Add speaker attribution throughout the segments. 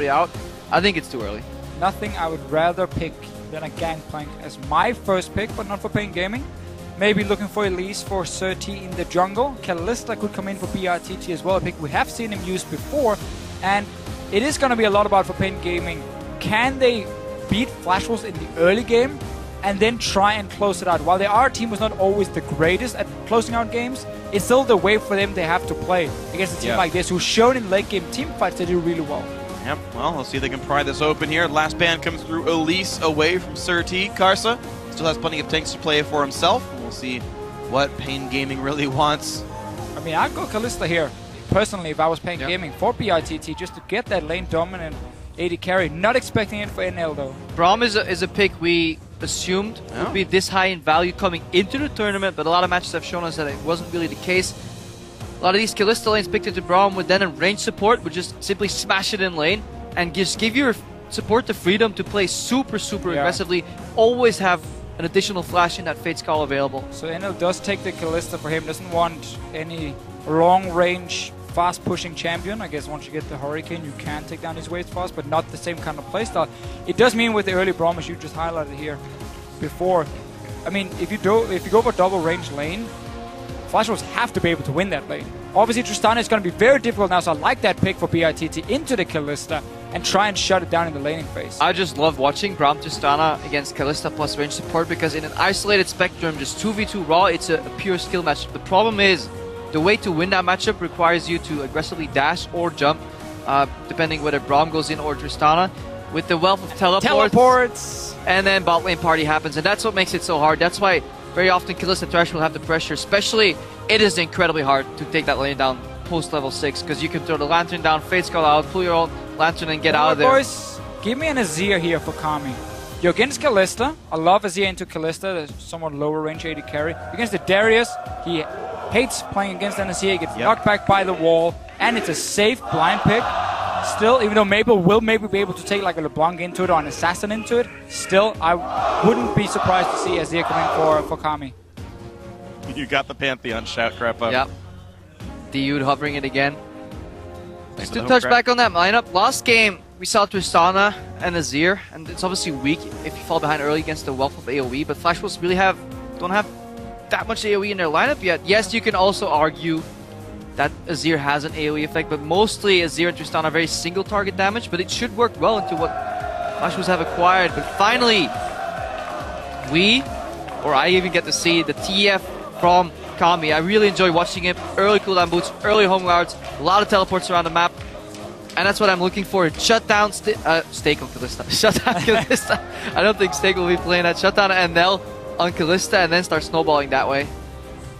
Speaker 1: out. I think it's too early.
Speaker 2: Nothing I would rather pick than a Gangplank as my first pick, but not for Pain Gaming. Maybe looking for Elise for Surti in the jungle. Kalista could come in for BRTT as well, a pick we have seen him use before. And it is going to be a lot about for Pain Gaming. Can they beat Flash Wolves in the early game and then try and close it out? While their team was not always the greatest at closing out games, it's still the way for them they have to play against a team like this, who's shown in late game team fights they do really well.
Speaker 3: Yep, well, let's see if they can pry this open here. Last ban comes through Elise away from Surti. Karsa still has plenty of tanks to play for himself. We'll see what Pain Gaming really wants.
Speaker 2: I mean, I'd go Kalista here, personally, if I was Pain Gaming, for BITT, just to get that lane dominant AD carry. Not expecting it for NL, though.
Speaker 1: Braum is a pick we assumed would be this high in value coming into the tournament, but a lot of matches have shown us that it wasn't really the case. A lot of these Kalista lanes picked into Braum with then a range support would just simply smash it in lane and just give your support the freedom to play super aggressively, always have an additional flash in that Fate's Call available.
Speaker 2: So NL does take the Kalista for him, doesn't want any long range fast pushing champion. I guess once you get the Hurricane you can take down his waves fast, but not the same kind of playstyle. It does mean with the early Braum, as you just highlighted here before, I mean, if you go for double range lane, Flash Wolves have to be able to win that lane. Obviously Tristana is going to be very difficult now, so I like that pick for BITT into the Kalista and try and shut it down in the laning phase.
Speaker 1: I just love watching Braum Tristana against Kalista plus range support, because in an isolated spectrum, just 2v2 raw, it's a pure skill matchup. The problem is, the way to win that matchup requires you to aggressively dash or jump, depending whether Braum goes in or Tristana. With the wealth of teleports, and then bot lane party happens, and that's what makes it so hard. That's why very often Kalista Thresh will have the pressure, especially it is incredibly hard to take that lane down post level 6, because you can throw the Lantern down, Fate's Call out, pull your own Lantern and get out of there.
Speaker 2: Boys, give me an Azir here for Kami. You're against Kalista. I love Azir into Kalista, the somewhat lower range AD carry. Against the Darius, he hates playing against an Azir, he gets knocked back by the wall, and it's a safe blind pick. Still, even though Maple will maybe be able to take like a LeBlanc into it or an Assassin into it, still, I wouldn't be surprised to see Azir coming for Kami.
Speaker 3: You got the Pantheon shout, Crepa.
Speaker 1: Yep. Dude hovering it again. Just to touch back on that lineup, last game we saw Tristana and Azir, and it's obviously weak if you fall behind early against the wealth of AoE, but Flash Wolves really don't have that much AoE in their lineup yet. Yes, you can also argue that Azir has an AoE effect, but mostly Azir and Tristana are very single target damage, but it should work well into what Flash Wolves have acquired. But finally, I even get to see the TF from Kami. I really enjoy watching him. Early cooldown boots, early home guards, a lot of teleports around the map, and that's what I'm looking for. Shut down Stake on Kalista. Shut down Kalista. I don't think Stake will be playing that. Shut down NL on Kalista and then start snowballing that way.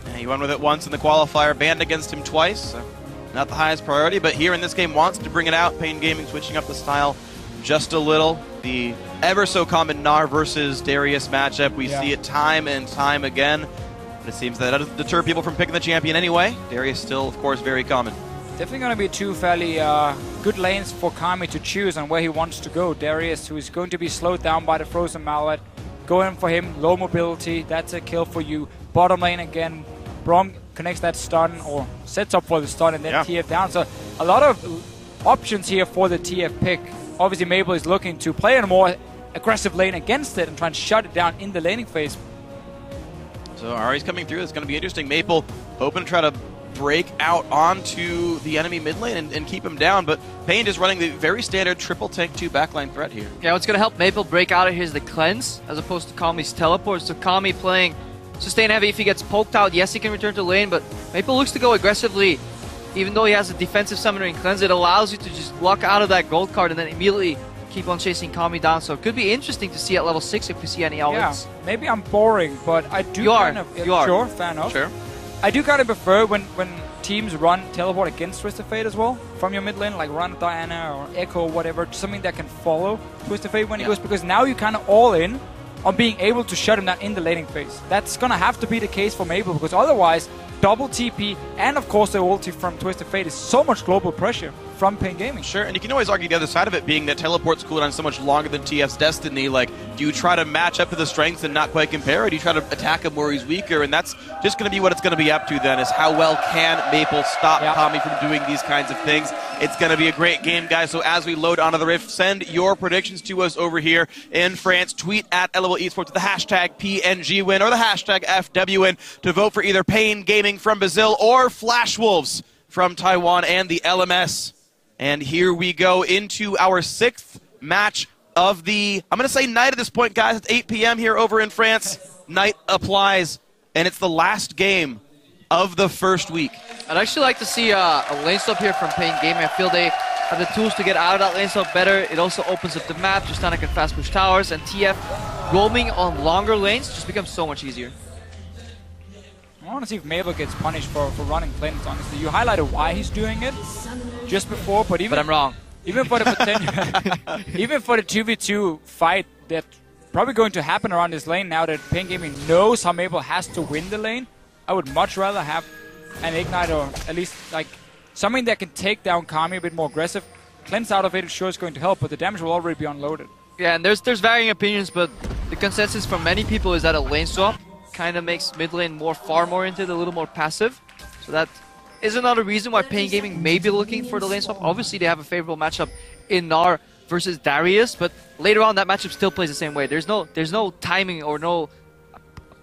Speaker 3: Yeah, he won with it once in the qualifier, banned against him twice. So not the highest priority, but here in this game wants to bring it out. Pain Gaming switching up the style just a little. The ever so common Gnar versus Darius matchup. We see it time and time again. But it seems that doesn't deter people from picking the champion anyway. Darius still, of course, very common.
Speaker 2: Definitely going to be two fairly good lanes for Kami to choose on where he wants to go. Darius, who is going to be slowed down by the Frozen Mallet. Going for him, low mobility, that's a kill for you. Bottom lane again, Braum connects that stun, or sets up for the stun, and then TF down. So a lot of options here for the TF pick. Obviously Mabel is looking to play in a more aggressive lane against it and try and shut it down in the laning phase.
Speaker 3: So Ari's coming through. It's going to be interesting. Maple hoping to try to break out onto the enemy mid lane and keep him down, but Pain is running the very standard triple tank 2 backline threat here. Yeah,
Speaker 1: what's going to help Maple break out of here is the cleanse, as opposed to Kami's teleport. So Kami playing sustain heavy. If he gets poked out, yes, he can return to lane, but Maple looks to go aggressively. Even though he has a defensive summoner in cleanse, it allows you to just block out of that gold card and then immediately keep on chasing Kami down. So it could be interesting to see at level 6 if we see any outlets.
Speaker 2: Yeah, maybe I'm boring, but I do Sure, fair enough.
Speaker 3: Sure.
Speaker 2: I do kind of prefer when teams run teleport against Twisted Fate as well from your mid lane, like run Diana or Echo or whatever, something that can follow Twisted Fate when he goes, because now you're kind of all in on being able to shut him down in the laning phase. That's going to have to be the case for Maple, because otherwise double TP and of course the ulti from Twisted Fate is so much global pressure. from Pain Gaming.
Speaker 3: Sure, and you can always argue the other side of it being that Teleport's cooldown is so much longer than TF's Destiny. Like, do you try to match up to the strengths and not quite compare, or do you try to attack him where he's weaker? And that's just going to be what it's going to be up to then, is how well can Maple stop Kami from doing these kinds of things. It's going to be a great game, guys, so as we load onto the Rift, send your predictions to us over here in France. Tweet at LOL Esports with the hashtag PNGWin or the hashtag FWWin to vote for either Pain Gaming from Brazil or Flash Wolves from Taiwan and the LMS. And here we go into our 6th match of the, I'm going to say night at this point, guys. It's 8 p.m. here over in France. Night applies, and it's the last game of the first week.
Speaker 1: I'd actually like to see a lane swap here from Pain Gaming. I feel they have the tools to get out of that lane swap better. It also opens up the map. Tristana can fast push towers, and TF roaming on longer lanes just becomes so much easier.
Speaker 2: I want to see if Mabel gets punished for running planes, honestly. You highlighted why he's doing it just before, but
Speaker 1: I'm wrong.
Speaker 2: Even for the even for the 2v2 fight that's probably going to happen around this lane now that Pain Gaming knows how Mabel has to win the lane, I would much rather have an Ignite, or at least like something that can take down Kami a bit more aggressive. Cleanse out of it, sure is going to help, but the damage will already be unloaded.
Speaker 1: Yeah, and there's varying opinions, but the consensus from many people is that a lane swap kind of makes mid lane far more into it, a little more passive. So that is another reason why Pain Gaming may be looking for the lane swap. Obviously, they have a favorable matchup in Gnar versus Darius, but later on that matchup still plays the same way. There's no timing or no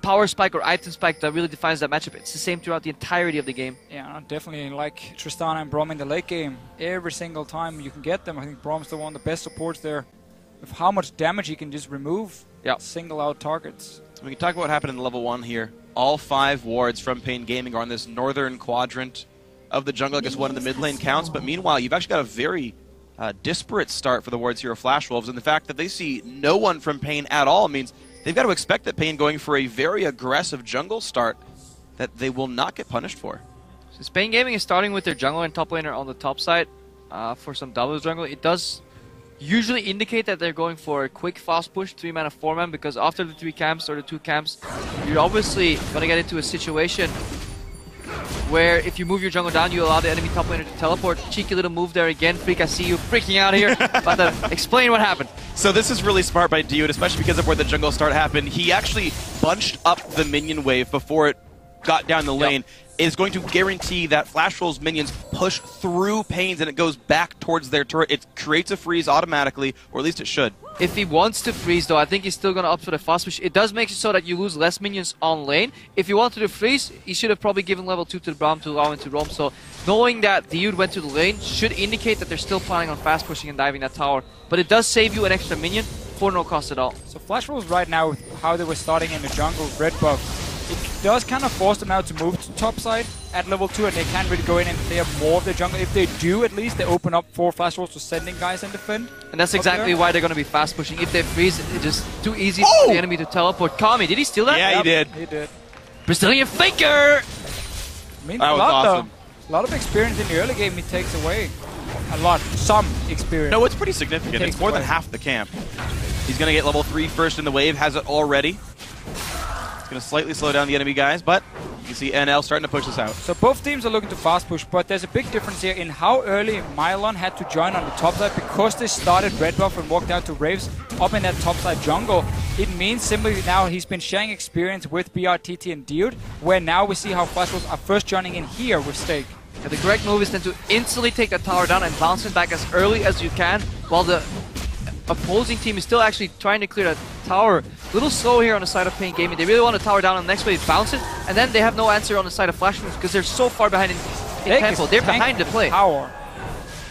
Speaker 1: power spike or item spike that really defines that matchup. It's the same throughout the entirety of the game.
Speaker 2: Yeah, definitely like Tristana and Braum in the late game. Every single time you can get them, I think Braum's the one of the best supports there. With how much damage he can just remove, single out targets.
Speaker 3: We can talk about what happened in level 1 here. All 5 wards from Pain Gaming are on this northern quadrant of the jungle. I guess one in the mid lane counts, but meanwhile, you've actually got a very disparate start for the wards here of Flash Wolves, and the fact that they see no one from Pain at all means they've got to expect that Pain going for a very aggressive jungle start that they will not get punished for.
Speaker 1: Since Pain Gaming is starting with their jungler and top laner on the top side for some double jungle, it does usually indicate that they're going for a quick fast push 3-man or 4-man, because after the 3 camps or the 2 camps, you're obviously going to get into a situation where if you move your jungle down, you allow the enemy top laner to teleport. Cheeky little move there again. Freak, I see you freaking out here. About to explain what happened.
Speaker 3: So this is really smart by Dude, especially because of where the jungle start happened. He actually bunched up the minion wave before it got down the lane. It is going to guarantee that Flash Wolves minions push through Pains and it goes back towards their turret. It creates a freeze automatically, or at least it should.
Speaker 1: If he wants to freeze, though, I think he's still going to opt for the fast push. It does make it so that you lose less minions on lane. If he wanted to freeze, he should have probably given level 2 to the Braum to allow him to roam. So knowing that the Dude went to the lane should indicate that they're still planning on fast pushing and diving that tower. But it does save you an extra minion for no cost at all.
Speaker 2: So Flash Wolves right now, with how they were starting in the jungle, red buff, it does kind of force them now to move to top side at level 2, and they can't really go in and clear more of the jungle. If they do, at least they open up for Flash Wolves to sending guys and defend.
Speaker 1: And that's exactly why they're going to be fast pushing. If they freeze, it's just too easy for the enemy to teleport. Kami, did he steal that?
Speaker 3: Yeah, he did.
Speaker 2: He did.
Speaker 1: Brazilian faker!
Speaker 2: Means
Speaker 3: that
Speaker 2: a
Speaker 3: was
Speaker 2: lot,
Speaker 3: awesome.
Speaker 2: though. A lot of experience in the early game he takes away. A lot. Some experience.
Speaker 3: No, it's pretty significant. It's more than half the camp. He's going to get level 3 first in the wave, has it already. It's going to slightly slow down the enemy guys, but you can see NL starting to push this out.
Speaker 2: So both teams are looking to fast push, but there's a big difference here in how early Mylon had to join on the top side. Because they started red buff and walked out to Raves up in that top side jungle, it means simply now he's been sharing experience with BRTT and Dude, where now we see how Flash Wolves are first joining in here with Stake.
Speaker 1: Yeah, the correct move is then to instantly take that tower down and bounce it back as early as you can, while the opposing team is still actually trying to clear that tower. A little slow here on the side of Pain Gaming. They really want to tower down on the next wave, bounce it, and then they have no answer on the side of Flash Wolves because they're so far behind in tempo. They're behind the play.
Speaker 2: Power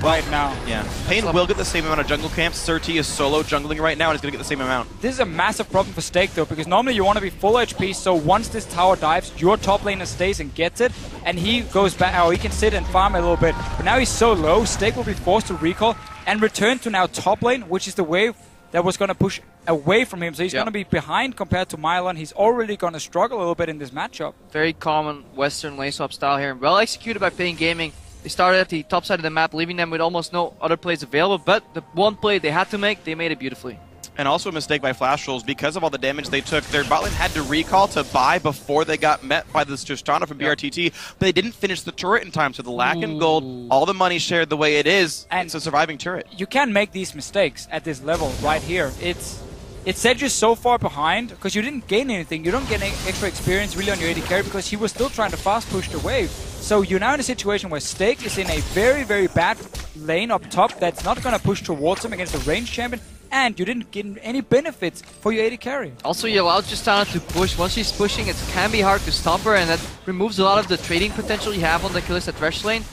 Speaker 2: right now.
Speaker 3: Yeah. Pain will get the same amount of jungle camps. Surti is solo jungling right now and is going to get the same amount.
Speaker 2: This is a massive problem for Stake though, because normally you want to be full HP, so once this tower dives, your top laner stays and gets it, and he goes back, he can sit and farm a little bit. But now he's so low, Stake will be forced to recall and return to now top lane, which is the wave that was going to push away from him. So he's going to be behind compared to Mylon. He's already going to struggle a little bit in this matchup.
Speaker 1: Very common Western lane swap style here. Well executed by Pain Gaming. They started at the top side of the map, leaving them with almost no other plays available. But the one play they had to make, they made it beautifully.
Speaker 3: And also a mistake by Flash Rolls because of all the damage they took. Their bot lane had to recall to buy before they got met by this Tristana from BRTT, but they didn't finish the turret in time. So the lack in gold, all the money shared the way it is, and it's a surviving turret.
Speaker 2: You can't make these mistakes at this level right here. It set you so far behind because you didn't gain anything. You don't get any extra experience really on your AD carry because he was still trying to fast push the wave. So you're now in a situation where Stake is in a very, very bad lane up top that's not going to push towards him against a ranged champion, and you didn't get any benefits for your AD carry.
Speaker 1: Also, you allowed Tristana to push. Once she's pushing, it can be hard to stop her, and that removes a lot of the trading potential you have on the Kalista Thresh lane.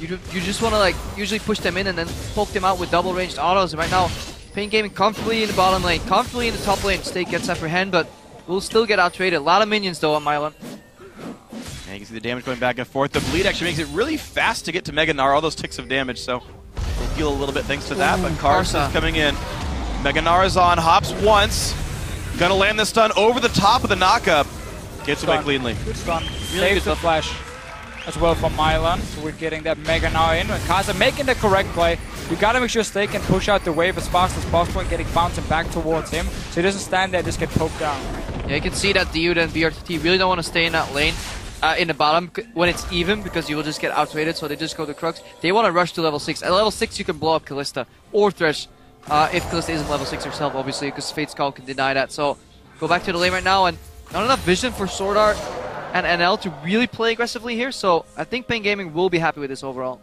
Speaker 1: You just want to like usually push them in and then poke them out with double ranged autos. And right now, Pain Gaming comfortably in the bottom lane, comfortably in the top lane. Stake gets upper hand, but will still get out traded. A lot of minions though on Mylon.
Speaker 3: And you can see the damage going back and forth. The bleed actually makes it really fast to get to Mega Gnar, all those ticks of damage, so we'll feel a little bit thanks to that. But Karsa is coming in. Mega Gnar is on, hops once. Gonna land the stun over the top of the knockup. Gets away cleanly.
Speaker 2: Good stun. Really good the flash as well from Mylon. So we're getting that Mega Gnar in. And Karsa making the correct play. You gotta make sure Stake can push out the wave as fast as possible and getting bouncing back towards him, so he doesn't stand there and just get poked down.
Speaker 1: Yeah, you can see that Diud and BRTT really don't want to stay in that lane. In the bottom when it's even, because you will just get outrated, so they just go to Crux. They want to rush to level 6. At level 6 you can blow up Kalista or Thresh, if Kalista isn't level 6 herself, obviously, because Fate's Call can deny that. So go back to the lane right now, and not enough vision for Sword Art and NL to really play aggressively here, so I think Pain Gaming will be happy with this overall.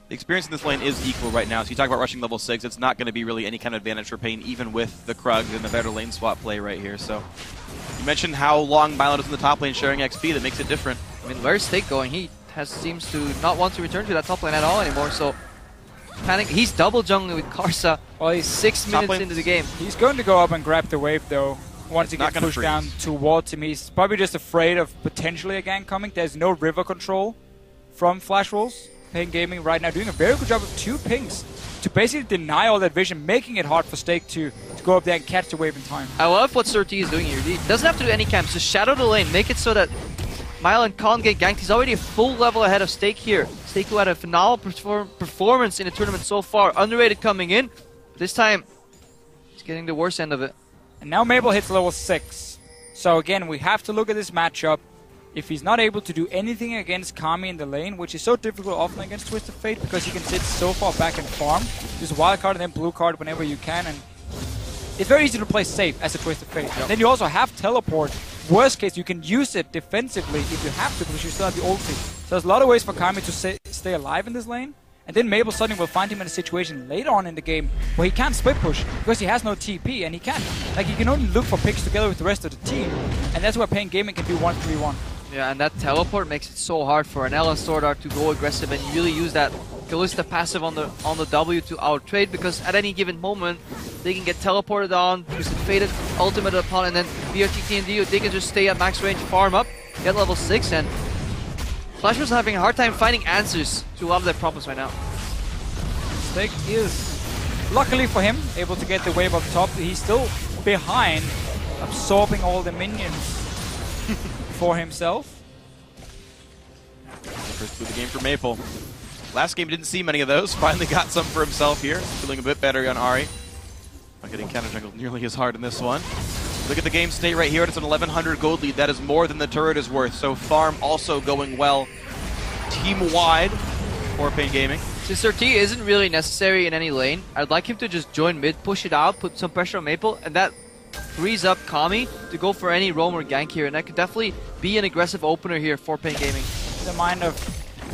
Speaker 3: The experience in this lane is equal right now, so you talk about rushing level 6, it's not going to be really any kind of advantage for Pain, even with the Krug and the better lane swap play right here. So you mentioned how long Mylon is in the top lane sharing XP, that makes it different.
Speaker 1: I mean, where's Stake going? He seems to not want to return to that top lane at all anymore, so panic. He's double jungling with Karsa.
Speaker 2: Well, he's
Speaker 1: 6 minutes into the game.
Speaker 2: He's going to go up and grab the wave though. Once he gets pushed down towards him, he's probably just afraid of potentially a gank coming. There's no river control from Flash Rolls. Pain Gaming right now doing a very good job of 2 pings to basically deny all that vision, making it hard for Stake to go up there and catch the wave in time.
Speaker 1: I love what Sir T is doing here. He doesn't have to do any camps, just shadow the lane, make it so that Mylon can't get ganked. He's already a full level ahead of Stake here. Stake, who had a phenomenal performance in the tournament so far, underrated coming in. This time, he's getting the worst end of it.
Speaker 2: And now Mabel hits level 6. So again, we have to look at this matchup. If he's not able to do anything against Kami in the lane, which is so difficult often against Twisted Fate because you can sit so far back and farm, just wild card and then blue card whenever you can, and it's very easy to play safe as a Twisted Fate. Yep. Then you also have teleport. Worst case, you can use it defensively if you have to, because you still have the ulti. So there's a lot of ways for Kami to stay alive in this lane. And then Mabel suddenly will find him in a situation later on in the game where he can't split push because he has no TP, and he can't. Like, he can only look for picks together with the rest of the team, and that's where Pain Gaming can do 1-3-1.
Speaker 1: Yeah, and that teleport makes it so hard for an and Sword Art to go aggressive and really use that Kalista passive on the W to outtrade, because at any given moment they can get teleported on, use the Fated ultimate upon, and then BRTT and Dio, they can just stay at max range, farm up, get level 6, and Flash was having a hard time finding answers to a lot of their problems right now.
Speaker 2: Stake is, luckily for him, able to get the wave up top. He's still behind, absorbing all the minions for himself.
Speaker 3: First through the game for Maple. Last game didn't see many of those. Finally got some for himself here. Feeling a bit better on Ahri. Not getting counter jungled nearly as hard in this one. Look at the game state right here. It's an 1100 gold lead. That is more than the turret is worth. So farm also going well team-wide for Pain Gaming.
Speaker 1: Since Sir T isn't really necessary in any lane, I'd like him to just join mid, push it out, put some pressure on Maple, and that frees up Kami to go for any roam or gank here, and that could definitely be an aggressive opener here for Pain Gaming.
Speaker 2: The mind of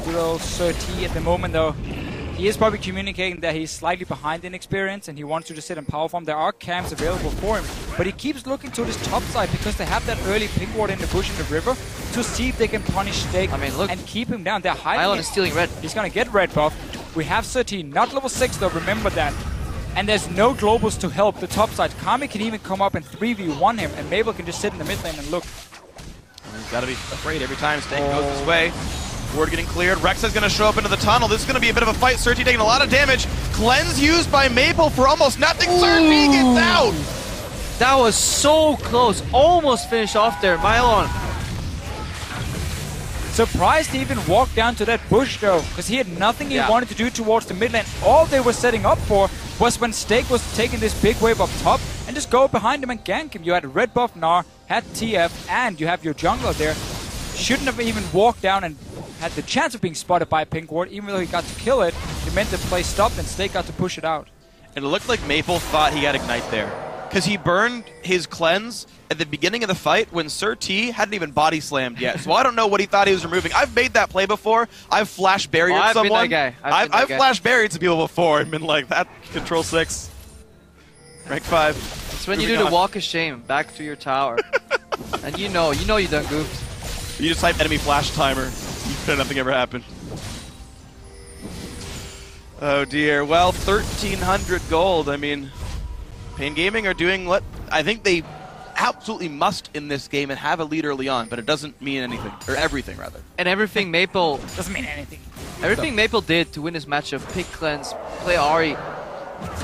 Speaker 2: good old Sir T at the moment, though. He is probably communicating that he's slightly behind in experience and he wants to just sit in power farm. There are camps available for him, but he keeps looking to this top side because they have that early pink ward in the bush in the river to see if they can punish Stake, and keep him down. They're hiding.
Speaker 1: Mylon is stealing red.
Speaker 2: He's gonna get red buff. We have Sir T, not level 6 though, remember that. And there's no globals to help the top side. Kami can even come up and 3v1 him, and Mabel can just sit in the mid lane and look.
Speaker 3: He's got to be afraid every time Stake goes his way. Ward getting cleared. Rex is going to show up into the tunnel. This is going to be a bit of a fight. Sir T taking a lot of damage. Cleanse used by Maple for almost nothing. Sir T gets out.
Speaker 1: That was so close. Almost finished off there. Mylon.
Speaker 2: Surprised to even walk down to that bush though, because he had nothing he wanted to do towards the mid lane. All they were setting up for was when Steak was taking this big wave up top and just go behind him and gank him. You had red buff Gnar, had TF, and you have your jungler there. Shouldn't have even walked down and had the chance of being spotted by a pink ward, even though he got to kill it. It meant the play stopped and Steak got to push it out.
Speaker 3: And it looked like Maple thought he had Ignite there, because he burned his cleanse at the beginning of the fight when Sir T hadn't even body slammed yet. So I don't know what he thought he was removing. I've made that play before. I've flash barriered someone.
Speaker 1: Been that guy.
Speaker 3: I've flash barriered some people before and been like, that control 6. Rank 5.
Speaker 1: It's when you do the walk of shame back to your tower. And you know you done goofed.
Speaker 3: You just type enemy flash timer. Nothing ever happened. Oh dear. Well, 1,300 gold. I mean, Pain Gaming are doing what I think they absolutely must in this game and have a lead early on, but it doesn't mean anything. Or everything, rather.
Speaker 1: And everything Maple...
Speaker 2: Doesn't mean anything.
Speaker 1: Everything Maple did to win this matchup, pick cleanse, play Ahri,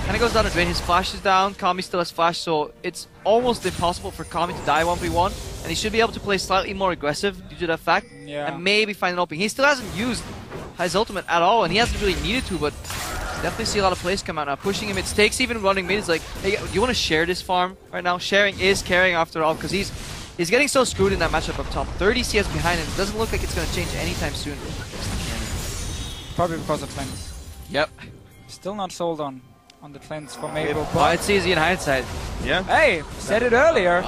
Speaker 1: kind of goes down the drain. His flash is down, Kami still has flash, so it's almost impossible for Kami to die 1v1, and he should be able to play slightly more aggressive due to that fact, and maybe find an opening. He still hasn't used his ultimate at all, and he hasn't really needed to, but definitely see a lot of plays come out now. Pushing him, it Stakes even running mid is like, hey, do you want to share this farm right now? Sharing is caring after all, because he's getting so screwed in that matchup up top. 30 CS behind him, it doesn't look like it's going to change anytime soon.
Speaker 2: Probably because of cleanse.
Speaker 1: Yep.
Speaker 2: Still not sold on the cleanse for Maple.
Speaker 1: But it's easy in hindsight.
Speaker 3: Yeah.
Speaker 2: Hey, said it earlier.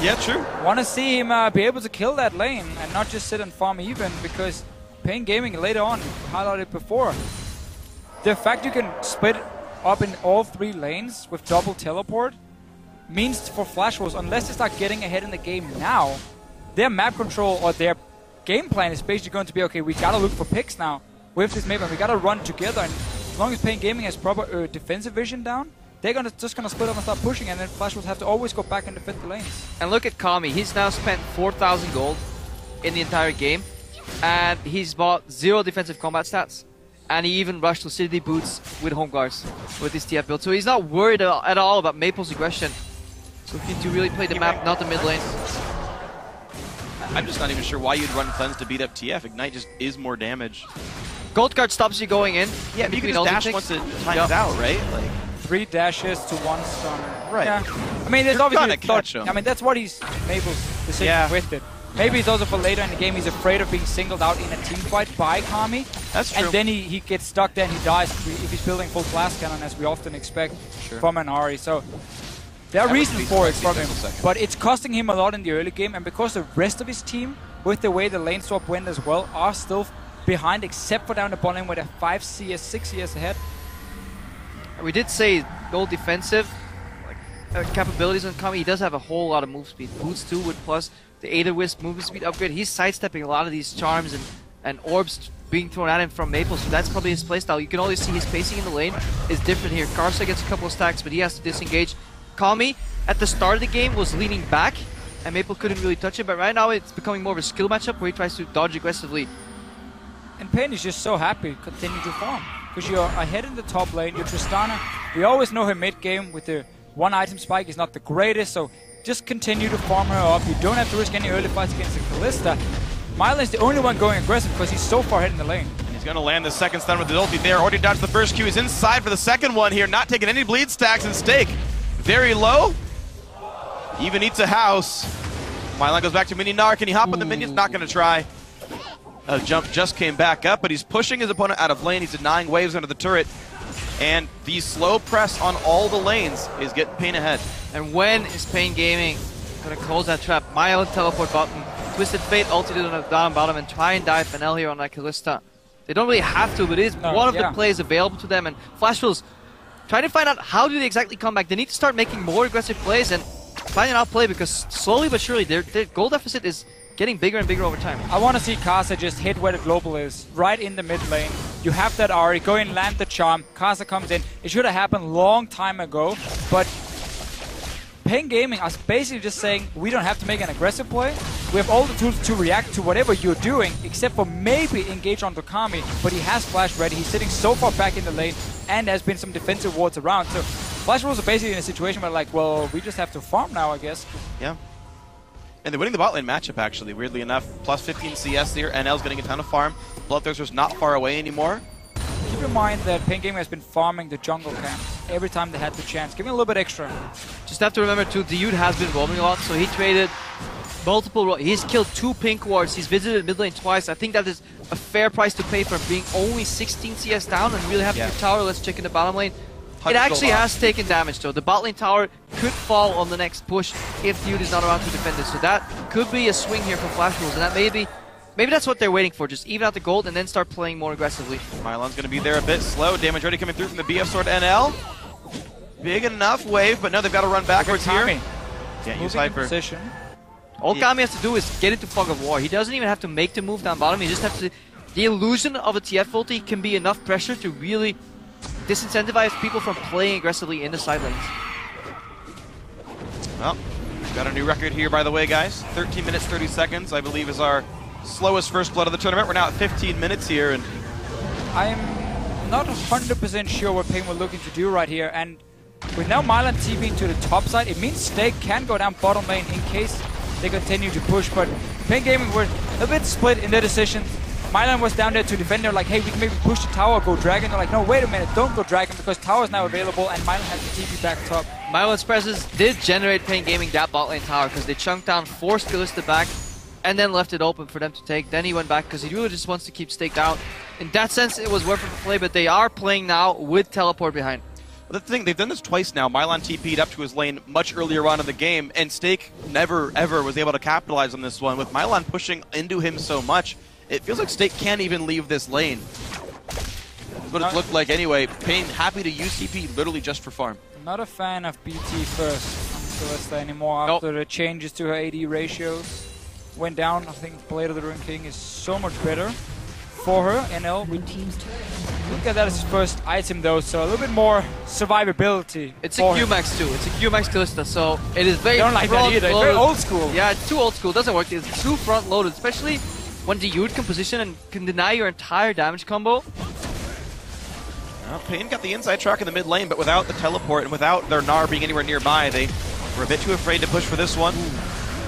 Speaker 3: Yeah, true.
Speaker 2: Want to see him be able to kill that lane and not just sit and farm even, because Pain Gaming later on highlighted before. The fact you can split up in all 3 lanes with double teleport means for Flash Wolves, unless they start getting ahead in the game now, their map control or their game plan is basically going to be, okay, we gotta look for picks now with this map and we gotta run together. And as long as Pain Gaming has proper defensive vision down, they're just gonna split up and start pushing, and then Flash Wolves have to always go back and defend the lanes.
Speaker 1: And look at Kami, he's now spent 4,000 gold in the entire game, and he's bought 0 defensive combat stats. And he even rushed Lucidity Boots with Home Guards with his TF build. So he's not worried at all about Maple's aggression. So if you do really play the map, not the mid lane.
Speaker 3: I'm just not even sure why you'd run Cleanse to beat up TF. Ignite just is more damage.
Speaker 1: Gold card stops you going in.
Speaker 3: Yeah, but you can just dash once it times out, right? Like
Speaker 2: 3 dashes to 1 stun.
Speaker 3: Right.
Speaker 2: Yeah. I mean, there's obviously
Speaker 3: catch him.
Speaker 2: I mean, that's what he's Maple's decision with it. Maybe it's also for later in the game, he's afraid of being singled out in a team fight by Kami.
Speaker 3: That's true.
Speaker 2: And then he gets stuck there and he dies if he's building full blast cannon, as we often expect from an Ahri. So there are reasons for it from him, but it's costing him a lot in the early game, and because the rest of his team, with the way the lane swap went as well, are still behind, except for down the bottom where they're 5 CS, 6 CS ahead.
Speaker 1: We did say gold defensive capabilities on Kami. He does have a whole lot of move speed. Boots too, with plus the Aether Wisp movement speed upgrade. He's sidestepping a lot of these charms and orbs being thrown at him from Maple, so that's probably his playstyle. You can always see his pacing in the lane is different here. Karsa gets a couple of stacks, but he has to disengage. Kami, at the start of the game, was leaning back, and Maple couldn't really touch him, but right now it's becoming more of a skill matchup where he tries to dodge aggressively.
Speaker 2: And Pain is just so happy to continue to farm, because you're ahead in the top lane. You're Tristana. We always know her mid-game with the 1 item spike is not the greatest, so just continue to farm her up. You don't have to risk any early fights against the Kalista. Mylan's the only one going aggressive because he's so far ahead in the lane.
Speaker 3: And he's going to land the second stun with his ulti there. Already dodged the first Q. He's inside for the second one here, not taking any bleed stacks, and Stake very low. Even eats a house. Mylan goes back to mini Gnar. Can he hop on the minions? Not going to try. Jump just came back up, but he's pushing his opponent out of lane. He's denying waves under the turret. And the slow press on all the lanes is getting Pain ahead.
Speaker 1: And when is Pain Gaming going to close that trap? Mylan teleport button. Twisted Fate ulted on the down bottom and try and dive Fennel here on that Kalista. They don't really have to, but it is one of the plays available to them. And Flash Wolves trying to find out how do they exactly come back. They need to start making more aggressive plays and find an outplay, because slowly but surely their goal deficit is getting bigger and bigger over time.
Speaker 2: I want to see Karsa just hit where the global is, right in the mid lane. You have that Ahri, go and land the charm. Karsa comes in. It should have happened long time ago, but Pain Gaming is basically just saying we don't have to make an aggressive play. We have all the tools to react to whatever you're doing, except for maybe engage onto Kami, but he has flash ready. He's sitting so far back in the lane, and there's been some defensive wards around. So Flash Wolves are basically in a situation where, like, well, we just have to farm now, I guess.
Speaker 3: Yeah. And they're winning the bot lane matchup, actually, weirdly enough. Plus 15 CS here. NL's getting a ton of farm. Bloodthirster's not far away anymore.
Speaker 2: keep in mind that Pain Gaming has been farming the jungle camps every time they had the chance, giving a little bit extra.
Speaker 1: Just have to remember too, the Dude has been roaming a lot, so he traded multiple. He's killed 2 pink wards. He's visited mid lane twice. I think that is a fair price to pay for being only 16 CS down and really having your tower. Let's check in the bottom lane. It actually has taken damage though. The bot lane tower could fall on the next push if Dude is not around to defend it. So that could be a swing here for Flash Wolves, and that maybe that's what they're waiting for. Just even out the gold and then start playing more aggressively.
Speaker 3: Mylon's going to be there a bit slow. Damage already coming through from the BF Sword NL. Big enough wave, but no, they've got to run backwards here. Can't use Hyper.
Speaker 2: Position.
Speaker 1: All Kami has to do is get into Fog of War. He doesn't even have to make the move down bottom. He just has to. The illusion of a TF ulti can be enough pressure to really disincentivize people from playing aggressively in the side lanes.
Speaker 3: Well, we've got a new record here, by the way, guys. 13 minutes, 30 seconds, I believe, is our slowest first blood of the tournament. We're now at 15 minutes here, and
Speaker 2: I'm not 100% sure what Pain were looking to do right here, and with now Mylon TPing to the top side, it means Stake can go down bottom lane in case they continue to push, but Pain Gaming were a bit split in their decision. Mylon was down there to defend. They're like, hey, we can maybe push the tower, go Dragon. They're like, no, wait a minute, don't go Dragon because tower is now available and Mylon has the TP back top.
Speaker 1: Mylon's presence did generate Pain Gaming that bot lane tower because they chunked down, forced Kalista back, and then left it open for them to take. Then he went back because he really just wants to keep Stake down. In that sense, it was worth it to play, but they are playing now with teleport behind.
Speaker 3: Well, the thing, they've done this twice now. Mylon TP'd up to his lane much earlier on in the game, and Stake never, ever was able to capitalize on this one. With Mylon pushing into him so much, it feels like Stake can't even leave this lane. That's what it looked like anyway. Pain happy to use TP literally just for farm.
Speaker 2: Not a fan of BT first on Kalista anymore after the changes to her AD ratios went down. I think Blade of the Ruined King is so much better for her. NL, look at that as his first item though, so a little bit more survivability.
Speaker 1: It's a Q-Max too. It's a Q-Max Kalista, so it is very
Speaker 2: don't like that either. It's very old school.
Speaker 1: Yeah, it's too old school. It doesn't work. It's too front-loaded, especially when the Dude can position and can deny your entire damage combo.
Speaker 3: Well, Pain got the inside track in the mid lane, but without the teleport and without their Gnar being anywhere nearby, they were a bit too afraid to push for this one.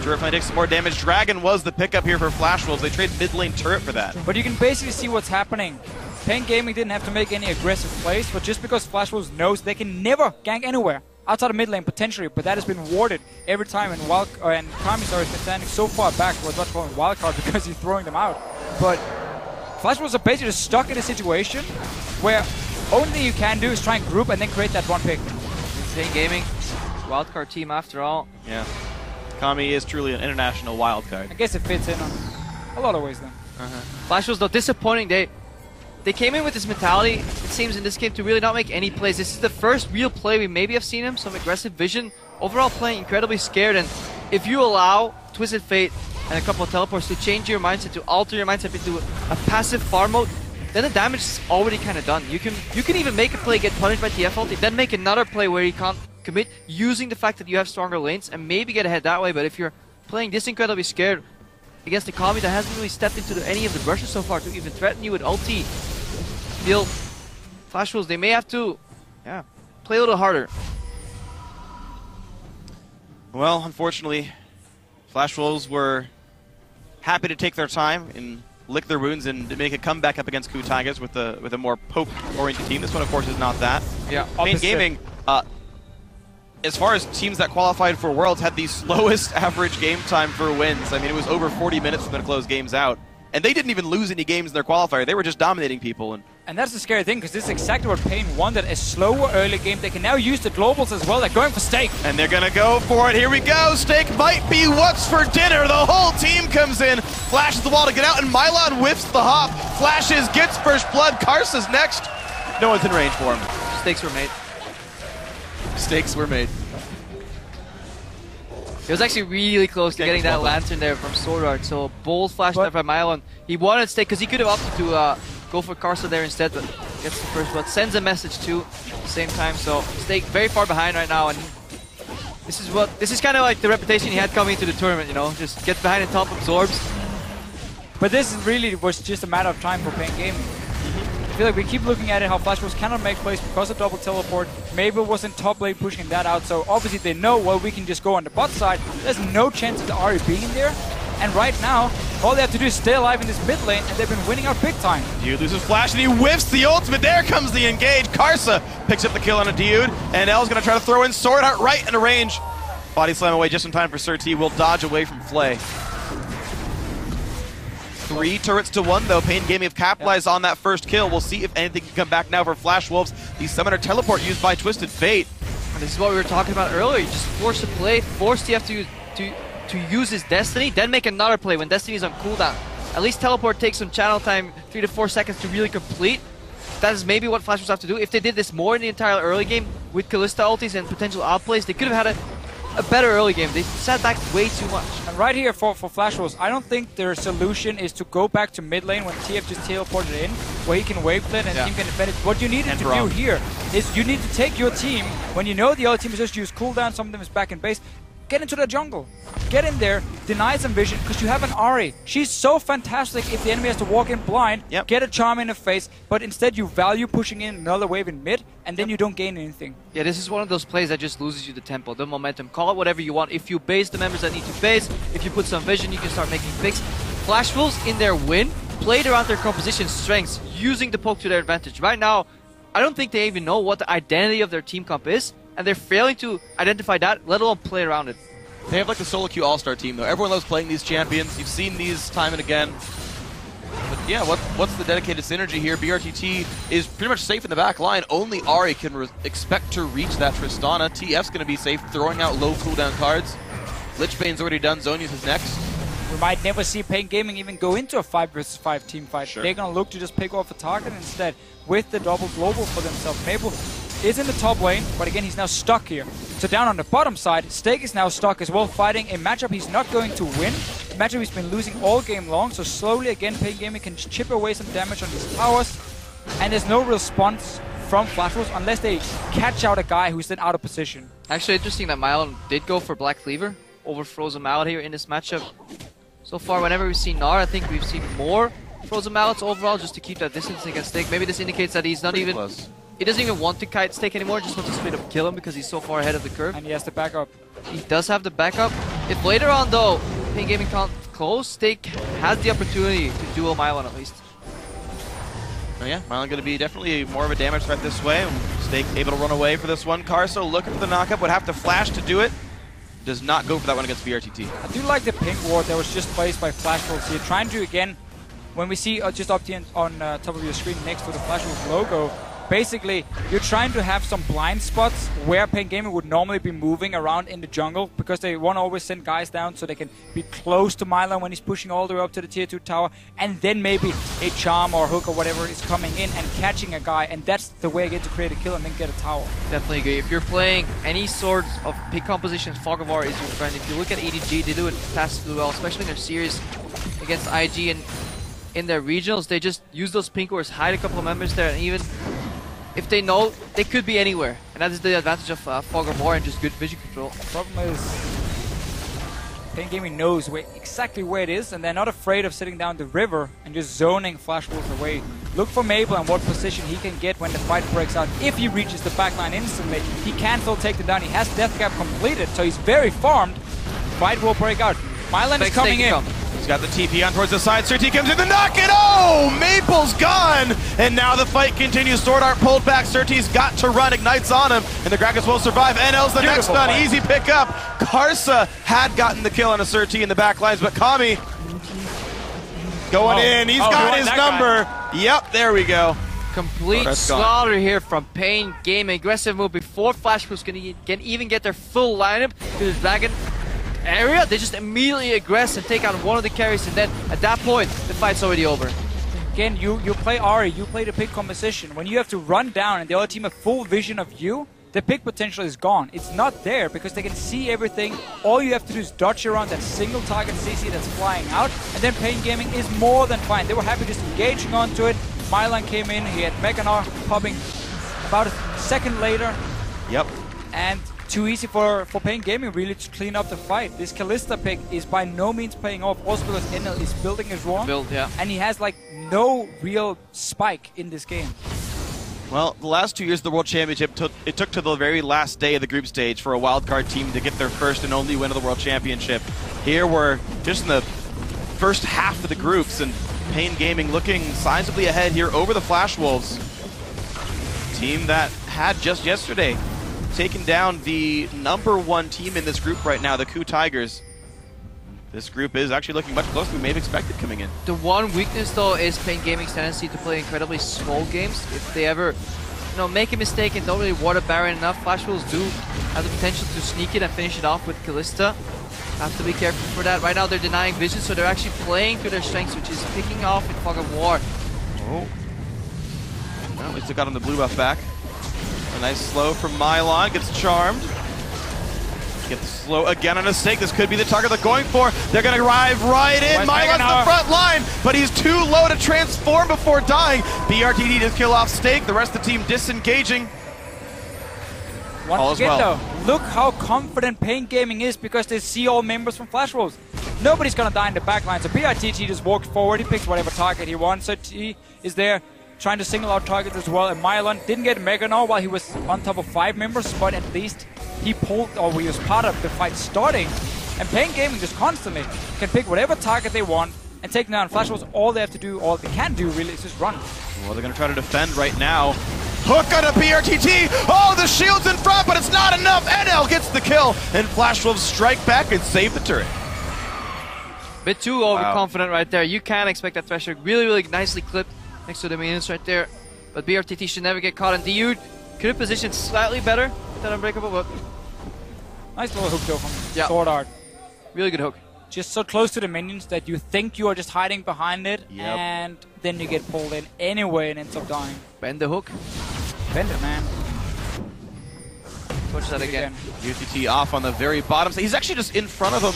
Speaker 3: Turret might take some more damage. Dragon was the pickup here for Flash Wolves. They trade mid lane turret for that.
Speaker 2: But you can basically see what's happening. Pain Gaming didn't have to make any aggressive plays, but just because Flash Wolves knows they can never gank anywhere outside of mid lane potentially, but that has been warded every time, and Kami's has been standing so far back with what's called wildcard because he's throwing them out. But Flash Wolves are basically just stuck in a situation where only thing you can do is try and group and then create that one pick.
Speaker 1: Pain Gaming, wildcard team after all.
Speaker 3: Yeah. Kami is truly an international wildcard.
Speaker 2: I guess it fits in on a lot of ways then.
Speaker 1: Flash was though disappointing. They came in with this mentality, it seems, in this game to really not make any plays. This is the first real play we maybe have seen him, some aggressive vision. Overall playing incredibly scared, and if you allow Twisted Fate and a couple of teleports to change your mindset, to alter your mindset into a passive farm mode, then the damage is already kind of done. You can even make a play, get punished by TF ulti, then make another play where you can't commit, using the fact that you have stronger lanes and maybe get ahead that way. But if you're playing this incredibly scared against a Kami that hasn't really stepped into any of the brushes so far to even threaten you with ulti, feel Flash Wolves, they may have to play a little harder.
Speaker 3: Well, unfortunately, Flash Wolves were happy to take their time and lick their wounds and make a comeback up against Ku Tigers with a more poke-oriented team. This one, of course, is not that.
Speaker 1: Yeah,
Speaker 3: Pain Gaming, as far as teams that qualified for Worlds, had the slowest average game time for wins. I mean, it was over 40 minutes for them to close games out. And they didn't even lose any games in their qualifier. They were just dominating people.
Speaker 2: And that's the scary thing, because this is exactly what Pain wanted, a slower early game. They can now use the globals as well. They're going for Stake.
Speaker 3: And they're going to go for it. Here we go. Stake might be what's for dinner. The whole team comes in, flashes the wall to get out, and Mylon whiffs the hop. Flashes, gets first blood. Karsa's next. No one's in range for him.
Speaker 1: Stakes were made.
Speaker 3: Stakes were made.
Speaker 1: It was actually really close to getting that lantern there from Sword Art. So bold flash there by Mylon. He wanted Stake because he could have opted to go for Karsa there instead, but gets the first blood. Sends a message too at the same time. So Stake very far behind right now, and this is kind of like the reputation he had coming into the tournament. You know, just gets behind and top absorbs.
Speaker 2: But this really was just a matter of time for Pain Gaming. I feel like we keep looking at it, how Flash Wolves cannot make plays because of double teleport. Mabel was in top lane pushing that out, so obviously they know, well, we can just go on the bot side. There's no chance of the Ahri being there. And right now, All they have to do is stay alive in this mid lane, and they've been winning out big time.
Speaker 3: Dude loses flash and he whiffs the ultimate. There comes the engage. Karsa picks up the kill on a Dude, and L's gonna try to throw in Sword Art right into range. Body slam away just in time for Sir T. Will dodge away from Flay. 3 turrets to 1 though. Pain Gaming have capitalized on that first kill. We'll see if anything can come back now for Flash Wolves. The Summoner Teleport used by Twisted Fate.
Speaker 1: And this is what we were talking about earlier. You just force the play, force TF to use his Destiny, then make another play when Destiny is on cooldown. At least Teleport takes some channel time, 3 to 4 seconds to really complete. That is maybe what Flash Wolves have to do. If they did this more in the entire early game with Kalista ultis and potential outplays, they could have had a better early game. They sat back way too much.
Speaker 2: And right here for Flash Wolves, I don't think their solution is to go back to mid lane when TF just teleported in, where he can wave play and team can defend it. What you needed to do here is you need to take your team, when you know the other team is just use cooldown, some of them is back in base, get into the jungle. Get in there, deny some vision, because you have an Ahri. She's so fantastic if the enemy has to walk in blind, get a charm in the face, but instead you value pushing in another wave in mid, and then you don't gain anything.
Speaker 1: Yeah, this is one of those plays that just loses you the tempo, the momentum. Call it whatever you want. If you base the members that need to base, if you put some vision, you can start making picks. Flash Wolves in their win played around their composition strengths, using the poke to their advantage. Right now, I don't think they even know what the identity of their team comp is, and they're failing to identify that, let alone play around it.
Speaker 3: They have like the solo queue all-star team though. Everyone loves playing these champions. You've seen these time and again. But yeah, what's the dedicated synergy here? BRTT is pretty much safe in the back line. Only Ahri can expect to reach that Tristana. TF's going to be safe, throwing out low cooldown cards. Lichbane's already done. Zonius is next.
Speaker 2: We might never see Pain Gaming even go into a 5 versus 5 team fight.
Speaker 3: Sure.
Speaker 2: They're going to look to just pick off a target instead with the double global for themselves. Mabel is in the top lane, but again, he's now stuck here. So down on the bottom side, Stake is now stuck as well, fighting a matchup he's not going to win. A matchup he's been losing all game long, so slowly again, Pain Gaming can chip away some damage on his towers, and there's no response from Flash Wolves unless they catch out a guy who's then out of position.
Speaker 1: Actually, interesting that Mylon did go for Black Cleaver over Frozen Mallet here in this matchup. So far, whenever we've seen Gnar, I think we've seen more Frozen Mallets overall, just to keep that distance against Stake. Maybe this indicates that he's not
Speaker 3: Pretty
Speaker 1: even...
Speaker 3: close.
Speaker 1: He doesn't even want to kite Stake anymore, just wants to straight up kill him because he's so far ahead of the curve.
Speaker 2: And he has the backup.
Speaker 1: He does have the backup. If later on, though, Pain Gaming can't close, Stake has the opportunity to duel Mylon at least.
Speaker 3: Oh yeah, Mylon going to be definitely more of a damage threat this way. Stake able to run away for this one. Karso looking for the knockup, would have to flash to do it. Does not go for that one against BRTT.
Speaker 2: I do like the pink ward that was just placed by Flash Wolves here. Trying to, again, when we see just up here on top of your screen next to the Flash Wolves logo, basically, you're trying to have some blind spots where Pain Gaming would normally be moving around in the jungle, because they want to always send guys down so they can be close to Mylon when he's pushing all the way up to the tier 2 tower, and then maybe a charm or hook or whatever is coming in and catching a guy, and that's the way I get to create a kill and then get a tower.
Speaker 1: Definitely agree. If you're playing any sort of pick compositions, Fog of War is your friend. If you look at EDG, they do it passively well, especially in their series against IG, and in their regionals, they just use those pink wards, hide a couple of members there, and even if they know, they could be anywhere. And that is the advantage of Fog of War and just good vision control.
Speaker 2: The problem is, Pain Gaming knows exactly where it is, and they're not afraid of sitting down the river and just zoning Flash Wolves away. Look for Mabel and what position he can get when the fight breaks out. If he reaches the backline instantly, he can still take them down. He has Death Cap completed, so he's very farmed. Fight will break out. Mylon is coming in.
Speaker 3: He's got the TP on towards the side. Sir T comes in the knock it. Oh, Maple's gone. And now the fight continues. Sword Art pulled back. Sir T's got to run. Ignites on him. And the Gragas will survive. NL's the next one. Easy pickup. Karsa had gotten the kill on a Sir T in the back lines, but Kami going in. He's got his number. Yep, there we go.
Speaker 1: Complete slaughter here from Pain Gaming. Aggressive move before Flash Wolves can even get their full lineup to the Dragon area. They just immediately aggress and take out one of the carries, and then at that point the fight's already over.
Speaker 2: Again, you play Ahri, you play the pick composition. When you have to run down and the other team have full vision of you, the pick potential is gone. It's not there because they can see everything. All you have to do is dodge around that single target CC that's flying out, and then Pain Gaming is more than fine. They were happy just engaging onto it. Mylon came in, he had Mega Gnar popping about a second later.
Speaker 3: Yep.
Speaker 2: And too easy for Pain Gaming really to clean up the fight. This Kalista pick is by no means paying off, also because NL is building his wrong. And he has like no real spike in this game.
Speaker 3: Well, the last 2 years of the World Championship, it took to the very last day of the group stage for a wildcard team to get their first and only win of the World Championship. Here we're just in the first half of the groups, and Pain Gaming looking sizably ahead here over the Flash Wolves. Team that had just yesterday taken down the #1 team in this group right now, the Coup Tigers. This group is actually looking much closer than we may have expected coming in.
Speaker 1: The one weakness though is Pain Gaming's tendency to play incredibly small games. If they ever make a mistake and don't really water Baron enough, Flash Wolves do have the potential to sneak it and finish it off with Kalista. Have to be careful for that. Right now they're denying vision, so they're actually playing to their strengths, which is picking off in Fog of War.
Speaker 3: Oh. Well, at least they got on the blue buff back. A nice slow from Mylon, gets charmed. Gets slow again on a stake. This could be the target they're going for. They're going to arrive right in. Mylon's the front line, but he's too low to transform before dying. BRTT does kill off stake. The rest of the team disengaging.
Speaker 2: Once again, though, look how confident Pain Gaming is because they see all members from Flash Wolves. Nobody's going to die in the backline, so BRTT just walks forward. He picks whatever target he wants. So he is there trying to single out targets as well. And Mylon didn't get Mega Null while he was on top of 5 members, but at least he pulled, or he was part of the fight starting. And Pain Gaming just constantly can pick whatever target they want and take down Flash Wolves. All they have to do, all they can do really, is just run.
Speaker 3: Well, they're going to try to defend right now. Hook on a BRTT! Oh, the shield's in front, but it's not enough! NL gets the kill, and Flash Wolves strike back and save the turret.
Speaker 1: Bit too overconfident right there. You can expect that Thresher really, really nicely clipped next to the minions right there. But BRTT should never get caught, and Dude could have positioned slightly better with that Unbreakable, but
Speaker 2: nice little hook though from Sword Art.
Speaker 1: Really good hook.
Speaker 2: Just so close to the minions that you think you are just hiding behind it, and then you get pulled in anyway and ends up dying.
Speaker 1: Bend the hook.
Speaker 2: Bend it, man.
Speaker 1: Touch that again.
Speaker 3: UTT off on the very bottom. So he's actually just in front of him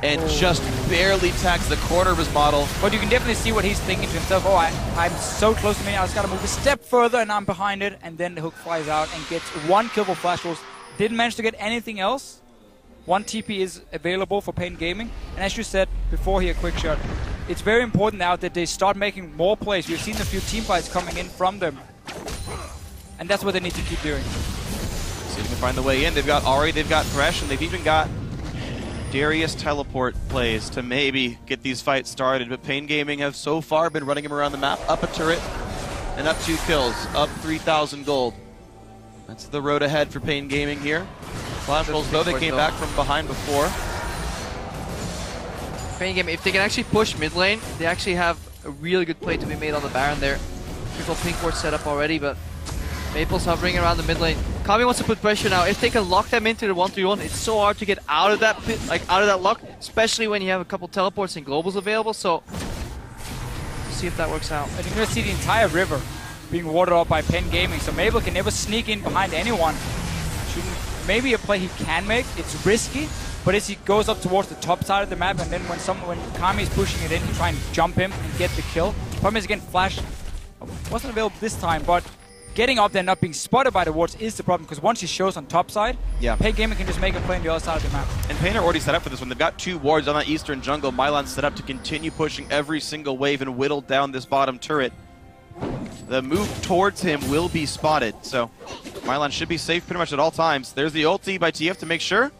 Speaker 3: and just barely tags the corner of his model.
Speaker 2: But you can definitely see what he's thinking to himself. Oh, I'm so close to me. I just got to move a step further and I'm behind it. And then the hook flies out and gets 1 kill for Flash Wolves. Didn't manage to get anything else. 1 TP is available for Pain Gaming. And as you said before here, Quick Shot, it's very important now that they start making more plays. We've seen a few team fights coming in from them. And that's what they need to keep doing.
Speaker 3: See if they can find the way in. They've got Ahri, they've got Thresh, and they've even got Darius teleport plays to maybe get these fights started. But Pain Gaming have so far been running him around the map, up a turret, and up 2 kills, up 3,000 gold. That's the road ahead for Pain Gaming here. Flash Wolves, though, they came back from behind before.
Speaker 1: Pain Gaming, if they can actually push mid lane, they actually have a really good play to be made on the Baron there. Triple pink ward set up already, but Maple's hovering around the mid lane. Kami wants to put pressure now. If they can lock them into the 1-3-1, it's so hard to get out of that pit, out of that lock, especially when you have a couple teleports and globals available. So, see if that works out.
Speaker 2: And you're going to see the entire river being watered up by Pain Gaming, so Maple can never sneak in behind anyone. Maybe a play he can make. It's risky, but as he goes up towards the top side of the map, and then when Kami is pushing it in, he try and jump him and get the kill. Problem is, again, Flash wasn't available this time, but getting up there and not being spotted by the wards is the problem, because once he shows on top side, Pain Gaming can just make a play on the other side of the map.
Speaker 3: And Pain are already set up for this one. They've got 2 wards on that eastern jungle. Mylon's set up to continue pushing every single wave and whittle down this bottom turret. The move towards him will be spotted, so Mylon should be safe pretty much at all times. There's the ulti by TF to make sure.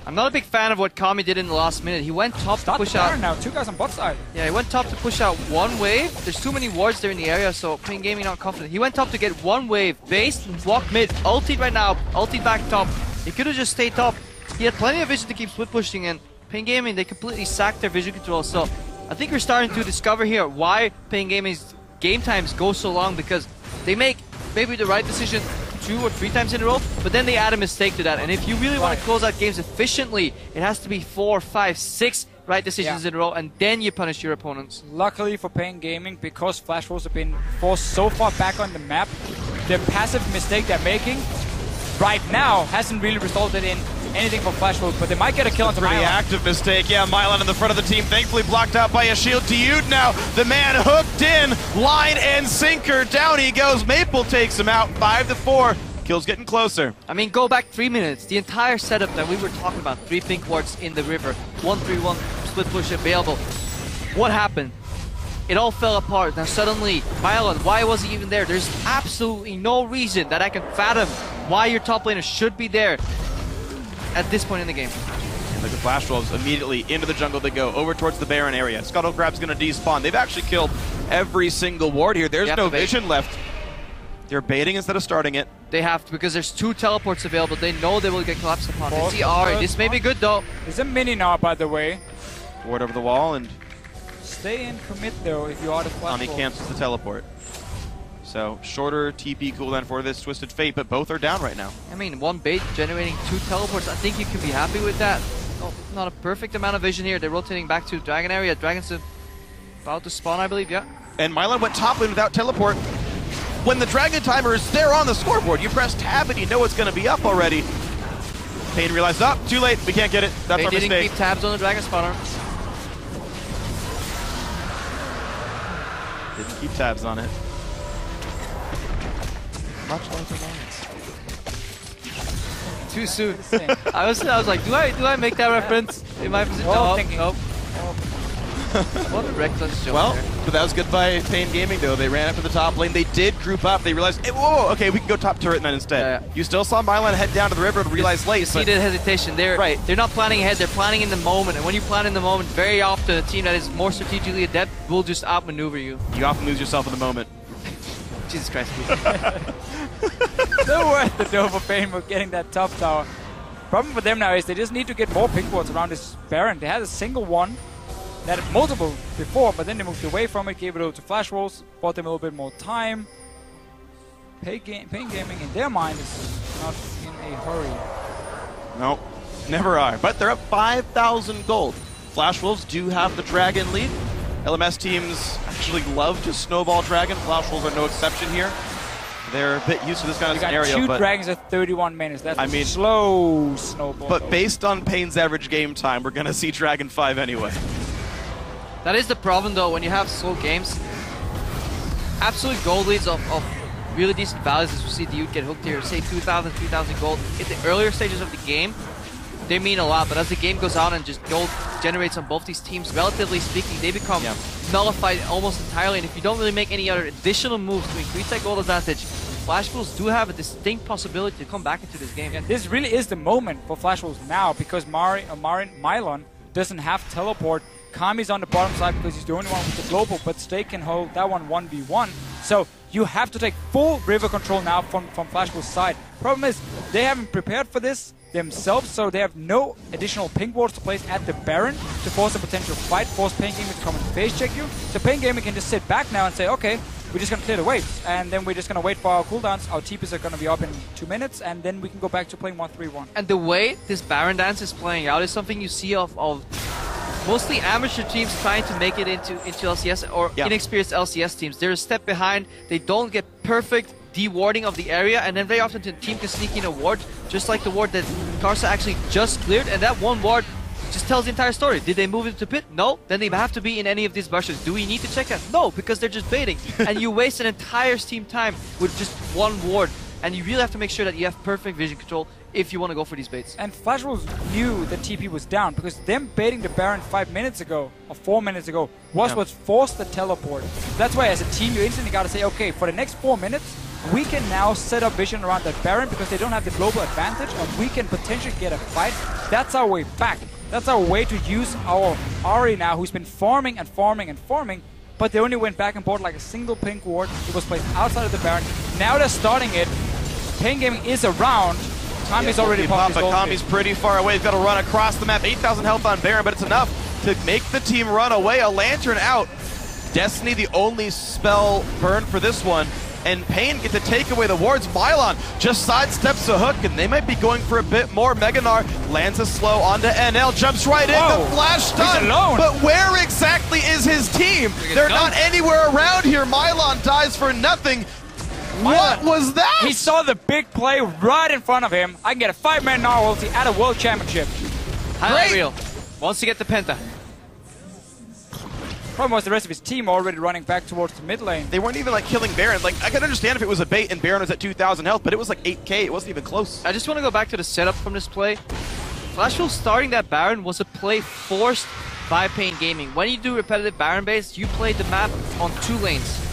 Speaker 1: I'm not a big fan of what Kami did in the last minute. He went top to push out.
Speaker 2: Now 2 guys on bot side.
Speaker 1: Yeah, he went top to push out 1 wave. There's too many wards there in the area, so Pain Gaming not confident. He went top to get 1 wave, base, and block mid. Ultied right now, ultied back top. He could have just stayed top. He had plenty of vision to keep split pushing, and Pain Gaming, they completely sacked their vision control. So I think we're starting to discover here why Pain Gaming's game times go so long, because they make maybe the right decision 2 or 3 times in a row, but then they add a mistake to that. And if you really want to close out games efficiently, it has to be 4, 5, 6 right decisions in a row, and then you punish your opponents.
Speaker 2: Luckily for Pain Gaming, because Flash Wolves have been forced so far back on the map, the passive mistake they're making right now hasn't really resulted in anything for Flash Wolves, but they might get a kill on
Speaker 3: Pretty
Speaker 2: Mylon.
Speaker 3: active mistake. Yeah, Mylon in the front of the team, thankfully blocked out by a shield. Dude now, the man hooked in, line and sinker. Down he goes. Maple takes him out, 5-4. Kill's getting closer.
Speaker 1: I mean, go back 3 minutes. The entire setup that we were talking about, 3 pink wards in the river, 1-3-1 split push available. What happened? It all fell apart. Now suddenly, Mylon, why was he even there? There's absolutely no reason that I can fathom why your top laner should be there at this point in the game.
Speaker 3: Like the Flash Wolves immediately into the jungle they go, over towards the Baron area. Scuttle Crab's going to despawn. They've actually killed every single ward here. There's no vision left. They're baiting instead of starting it.
Speaker 1: They have to, because there's 2 teleports available. They know they will get collapsed upon. They see Ari. This may be good though.
Speaker 2: There's a mini now, by the way.
Speaker 3: Ward over the wall, and
Speaker 2: stay in commit though if you are the Flash
Speaker 3: Tommy cancels the teleport. So shorter TP cooldown for this Twisted Fate, but both are down right now.
Speaker 1: I mean, 1 bait generating 2 teleports. I think you can be happy with that. Oh, not a perfect amount of vision here. They're rotating back to Dragon area. Dragon's about to spawn, I believe. Yeah.
Speaker 3: And Milan went top lane without teleport. When the Dragon timer is there on the scoreboard, you press tab and you know it's going to be up already. Pain realized, oh, too late, we can't get it. That's
Speaker 1: they
Speaker 3: our
Speaker 1: didn't
Speaker 3: mistake.
Speaker 1: keep tabs on the Dragon spawner.
Speaker 3: Didn't keep tabs on it. Much like the Lions.
Speaker 1: Too soon. I was like, do I make that reference in my position?
Speaker 2: Oh,
Speaker 1: Nope. What a reckless joke.
Speaker 3: Well,
Speaker 1: there.
Speaker 3: but that was good by Pain Gaming though. They ran up to the top lane. They did group up. They realized, hey, whoa, okay, we can go top turret then instead.
Speaker 1: Yeah.
Speaker 3: You still saw Milan head down to the river and realize late.
Speaker 1: You see the hesitation. They're not planning ahead. They're planning in the moment. And when you plan in the moment, very often a team that is more strategically adept will just outmaneuver you.
Speaker 3: You often lose yourself in the moment.
Speaker 1: Jesus Christ.
Speaker 2: So worth the dough for Pain for getting that top tower. Problem for them now is they just need to get more pink wards around this Baron. They had a single one. They had multiple before, but then they moved away from it, gave it over to Flash Wolves, bought them a little bit more time. Pain Gaming, in their mind, is not in a hurry.
Speaker 3: No, never are. But they're up 5,000 gold. Flash Wolves do have the Dragon lead. LMS teams actually love to snowball Dragon. Flash Wolves are no exception here. They're a bit used to this kind of scenario.
Speaker 2: Two
Speaker 3: but
Speaker 2: Dragons at 31 minutes. That's
Speaker 3: a
Speaker 2: slow snowball.
Speaker 3: But based on Pain's average game time, we're going to see Dragon 5 anyway.
Speaker 1: That is the problem though, when you have slow games. Absolute gold leads of really decent values, as we see Dude get hooked here, say 2,000, 3,000 gold. In the earlier stages of the game, they mean a lot, but as the game goes on and just gold generates on both these teams, relatively speaking, they become nullified almost entirely, and if you don't really make any other additional moves to increase that gold advantage, Flash Wolves do have a distinct possibility to come back into this game.
Speaker 2: And this really is the moment for Flash Wolves now, because Milan doesn't have teleport. Kami's on the bottom side because he's the only one with the global, but Stake can hold that one 1v1. So you have to take full river control now from Flash Wolves' side. Problem is, they haven't prepared for this themselves, so they have no additional pink wards to place at the Baron to force a potential fight, force Pain Gaming to come and face check you. So Pain Gaming can just sit back now and say, okay, we're just going to clear the waves, and then we're just going to wait for our cooldowns. Our TPs are going to be up in 2 minutes, and then we can go back to playing 1-3-1.
Speaker 1: And the way this Baron dance is playing out is something you see of mostly amateur teams trying to make it into LCS, or inexperienced LCS teams. They're a step behind. They don't get perfect de-warding of the area, and then very often the team can sneak in a ward, just like the ward that Karsa actually just cleared, and that one ward just tells the entire story. Did they move into pit? No. Then they have to be in any of these bushes. Do we need to check that? No, because they're just baiting. And you waste an entire team time with just one ward. And you really have to make sure that you have perfect vision control if you want to go for these baits.
Speaker 2: And Flash Wolves knew the TP was down, because them baiting the Baron 5 minutes ago, or 4 minutes ago, was what forced the teleport. That's why as a team you instantly got to say, okay, for the next 4 minutes, we can now set up vision around that Baron because they don't have the global advantage, and we can potentially get a fight. That's our way back. That's our way to use our Ari now, who's been farming and farming and farming, but they only went back and bought like a single pink ward. It was placed outside of the Baron. Now they're starting it. Pain Gaming is around. Kami's already popped his
Speaker 3: but Kami's pretty far away. He's got to run across the map. 8,000 health on Baron, but it's enough to make the team run away. A Lantern out. Destiny, the only spell burn for this one. And Pain get to take away the wards. Milan just sidesteps the hook, and they might be going for a bit more. Meganar lands a slow onto NL, jumps right in. The flash stun. But where exactly is his team? They're not anywhere around here. Milan dies for nothing. What was that?
Speaker 2: He saw the big play right in front of him. I can get a 5-man now ulti at a World Championship.
Speaker 1: Highlight reel. Wants to get the Penta.
Speaker 2: Problem was the rest of his team already running back towards the mid lane.
Speaker 3: They weren't even like killing Baron. Like, I could understand if it was a bait and Baron was at 2,000 health, but it was like 8k. It wasn't even close.
Speaker 1: I just want to go back to the setup from this play. Flash Wolves starting that Baron was a play forced by Pain Gaming. When you do repetitive Baron base, you play the map on 2 lanes.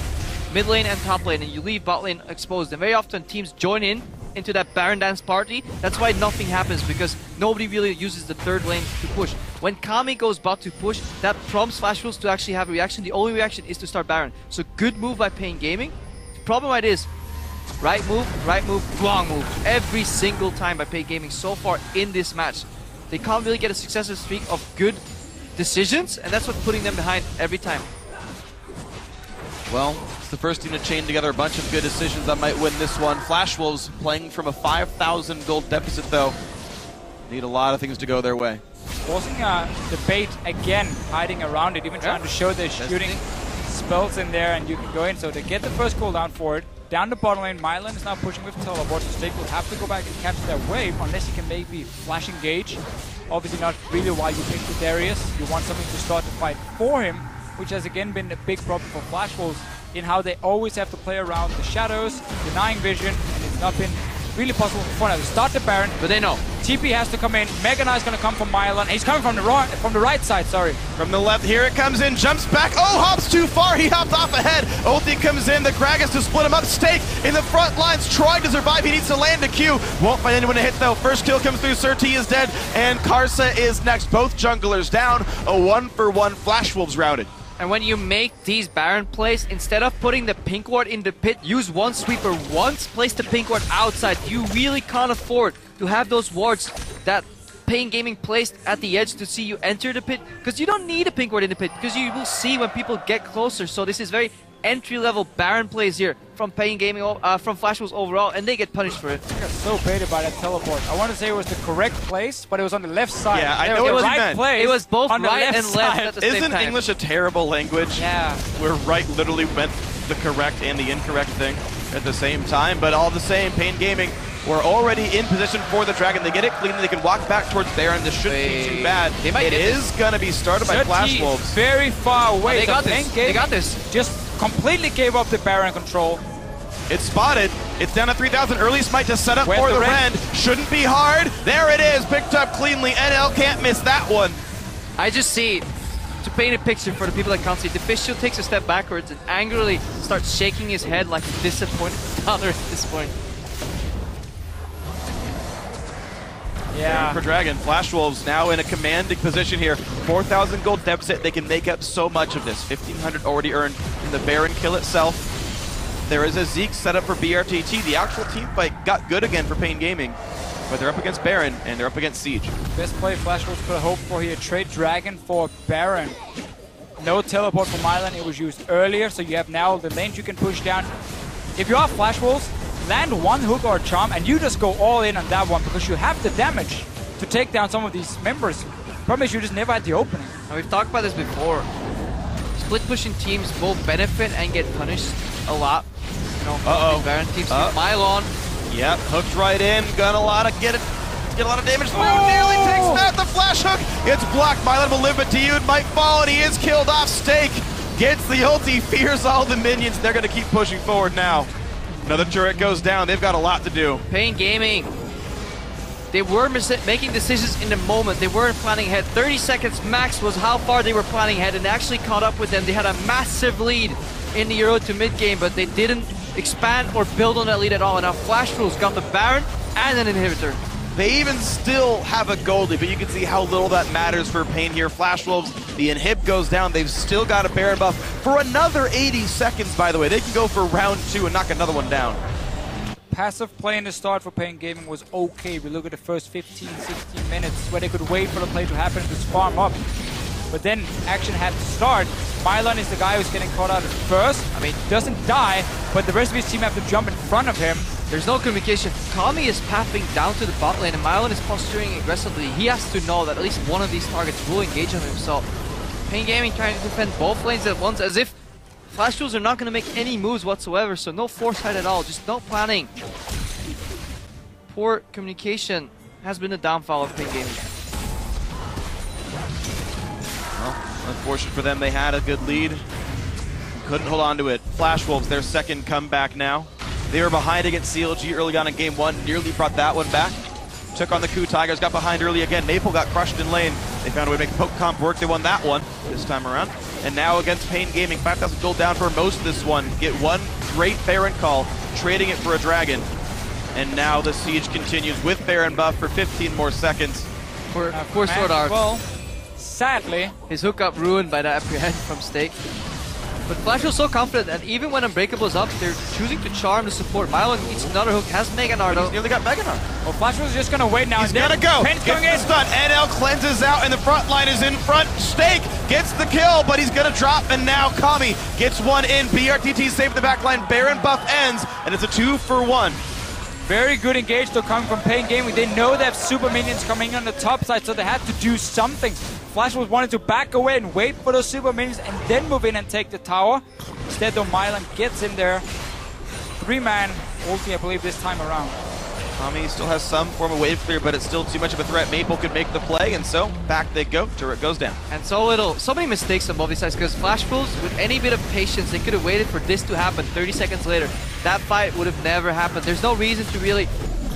Speaker 1: Mid lane and top lane, and you leave bot lane exposed. And very often teams join in into that Baron dance party. That's why nothing happens, because nobody really uses the third lane to push. When Kami goes bot to push, that prompts Flash Wolves to actually have a reaction. The only reaction is to start Baron. So good move by Pain Gaming. The problem right is, right move, wrong move. Every single time by Pain Gaming so far in this match. They can't really get a successive streak of good decisions, and that's what's putting them behind every time.
Speaker 3: Well, it's the first team to chain together a bunch of good decisions that might win this one. Flash Wolves playing from a 5,000 gold deficit, though. Need a lot of things to go their way.
Speaker 2: Forcing the bait again, hiding around it, even trying to show they're shooting spells in there, and you can go in. So they get the first cooldown for it. Down the bottom lane, Mylan is now pushing with teleport, so Stake will have to go back and capture that wave, unless he can maybe flash engage. Obviously not really why you pick the Darius. You want something to start the fight for him, which has again been a big problem for Flash Wolves in how they always have to play around the shadows, denying vision, and it's not been really possible for now to start the Baron.
Speaker 1: But they know.
Speaker 2: TP has to come in. Mega Knight's going to come from Mylan. He's coming from the right side, sorry.
Speaker 3: From the left, here it comes in, jumps back. Oh, hops too far, he hopped off ahead. Ulti comes in, the Gragas to split him up. Stake in the front lines, trying to survive. He needs to land a Q. Won't find anyone to hit though. First kill comes through, Surti is dead, and Karsa is next. Both junglers down. A 1-for-1 Flash Wolves routed.
Speaker 1: And when you make these Baron plays, instead of putting the pink ward in the pit, use one sweeper once, place the pink ward outside. You really can't afford to have those wards that Pain Gaming placed at the edge to see you enter the pit, because you don't need a pink ward in the pit, because you will see when people get closer. So this is very entry-level Baron plays here from Pain Gaming, from Flash Wolves overall, and they get punished for it.
Speaker 2: I got so baited by that teleport. I want to say it was the correct place, but it was on the left side.
Speaker 3: Yeah, I know what you meant.
Speaker 2: Place
Speaker 1: it was both
Speaker 2: on
Speaker 1: right
Speaker 2: the
Speaker 1: and left at the same
Speaker 3: Isn't
Speaker 1: time.
Speaker 3: English a terrible language?
Speaker 2: Yeah.
Speaker 3: Where right literally meant the correct and the incorrect thing at the same time, but all the same, Pain Gaming were already in position for the Dragon. They get it clean, they can walk back towards Baron. This shouldn't be too bad. It is going to be started by Flash Wolves.
Speaker 2: Very far away.
Speaker 1: They got this. They got this.
Speaker 2: Just completely gave up the Baron control.
Speaker 3: It's spotted. It's down to 3,000. Early smite to set up for the Rend. Shouldn't be hard. There it is. Picked up cleanly. NL can't miss that one.
Speaker 1: I just see, to paint a picture for the people that can't see, the Fischl takes a step backwards and angrily starts shaking his head like a disappointed father at this point.
Speaker 2: Yeah.
Speaker 3: For Dragon, Flash Wolves now in a commanding position here. 4,000 gold deficit. They can make up so much of this. 1,500 already earned in the Baron kill itself. There is a Zeke set up for BRTT. The actual team fight got good again for Pain Gaming, but they're up against Baron and they're up against Siege.
Speaker 2: Best play Flash Wolves could hope for here. Trade Dragon for Baron. No teleport from Mylan. It was used earlier, so you have now the lanes you can push down. If you are Flash Wolves, land one hook or charm and you just go all in on that one, because you have the damage to take down some of these members. Problem is you just never had the opening.
Speaker 1: And we've talked about this before. Split pushing teams both benefit and get punished a lot. You know, Baron teams Mylon.
Speaker 3: Yep, hooked right in. Got a lot of get a lot of damage. Nearly takes out the flash hook. It's blocked. Mylan will live, but Dude might fall, and he is killed off. Stake gets the ulti, fears all the minions. They're going to keep pushing forward now. Another turret goes down. They've got a lot to do.
Speaker 1: Pain Gaming. They were making decisions in the moment. They weren't planning ahead. 30 seconds max was how far they were planning ahead, and actually caught up with them. They had a massive lead in the Euro to mid game, but they didn't expand or build on that lead at all. And now Flash Wolves got the Baron and an inhibitor.
Speaker 3: They even still have a gold lead, but you can see how little that matters for Pain here. Flash Wolves, the inhib goes down. They've still got a Baron buff for another 80 seconds, by the way. They can go for round 2 and knock another one down.
Speaker 2: Passive play in the start for Pain Gaming was okay. We look at the first 15-16 minutes where they could wait for the play to happen and just farm up. But then action had to start. Mylan is the guy who's getting caught out at first. I mean, doesn't die, but the rest of his team have to jump in front of him.
Speaker 1: There's no communication. Kami is pathing down to the bot lane and Mylan is posturing aggressively. He has to know that at least one of these targets will engage on himself. Pain Gaming trying to defend both lanes at once, as if Flash Wolves are not going to make any moves whatsoever, so no foresight at all, just no planning. Poor communication has been the downfall of Pain Gaming.
Speaker 3: Well, unfortunate for them, they had a good lead. Couldn't hold on to it. Flash Wolves, their second comeback now. They were behind against CLG early on in game 1, nearly brought that one back. Took on the Coup Tigers, got behind early again. Maple got crushed in lane. They found a way to make poke comp work. They won that one this time around. And now against Pain Gaming, 5,000 gold down for most of this one. Get one great Baron call, trading it for a Dragon. And now the siege continues with Baron buff for 15 more seconds.
Speaker 1: For Sword Art.
Speaker 2: Well, sadly,
Speaker 1: His hookup ruined by that apprehend from Stake. But Flash was so confident that even when Unbreakable is up, they're choosing to charm the support. Mylon eats another hook, has Mega Nard.
Speaker 3: He's nearly got Mega Nard.
Speaker 2: well, Flash was just gonna wait now.
Speaker 3: He's
Speaker 2: and then
Speaker 3: gonna go.
Speaker 2: Pen's going
Speaker 3: Gets
Speaker 2: in.
Speaker 3: the stun. NL cleanses out, and the front line is in front. Stake gets the kill, but he's gonna drop, and now Kami gets one in. BRTT saved the back line. Baron buff ends, and it's a 2-for-1.
Speaker 2: Very good engage though coming from Pain Gaming. They know they have super minions coming on the top side, so they had to do something. Flash was wanting to back away and wait for those super minions and then move in and take the tower. Instead though, Mylon gets in there. 3-man ulti, I believe, this time around.
Speaker 3: Kami still has some form of wave clear, but it's still too much of a threat. Maple could make the play, and so back they go. Turret goes down.
Speaker 1: And so many mistakes on both these sides, because Flash Pulls, with any bit of patience, they could have waited for this to happen 30 seconds later. That fight would have never happened. There's no reason to really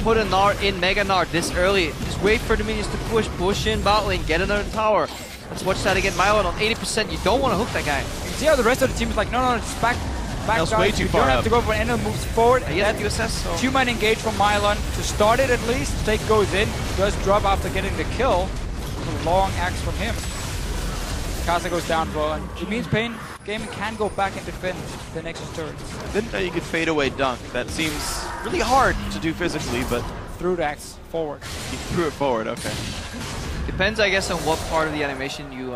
Speaker 1: put a Nard in Mega Nard this early. Just wait for the minions to push in bot lane, get another tower. Let's watch that again. Mylon on 80%. You don't want to hook that guy.
Speaker 2: You can see how the rest of the team is like, no, just back
Speaker 3: That's
Speaker 2: guys.
Speaker 3: way too
Speaker 2: you
Speaker 3: far
Speaker 2: don't have
Speaker 3: up.
Speaker 2: to go for any moves forward.
Speaker 1: He has USS, so
Speaker 2: 2-man engage from Mylon to start it at least. Stake goes in, does drop after getting the kill. A long axe from him. Kasa goes down as well, and it means Pain Gaming can go back and defend the Nexus turrets.
Speaker 3: Didn't know you could fade away dunk. That seems really hard to do physically, but
Speaker 2: Through the axe forward.
Speaker 3: he threw it forward. Okay.
Speaker 1: depends, I guess, on what part of the animation you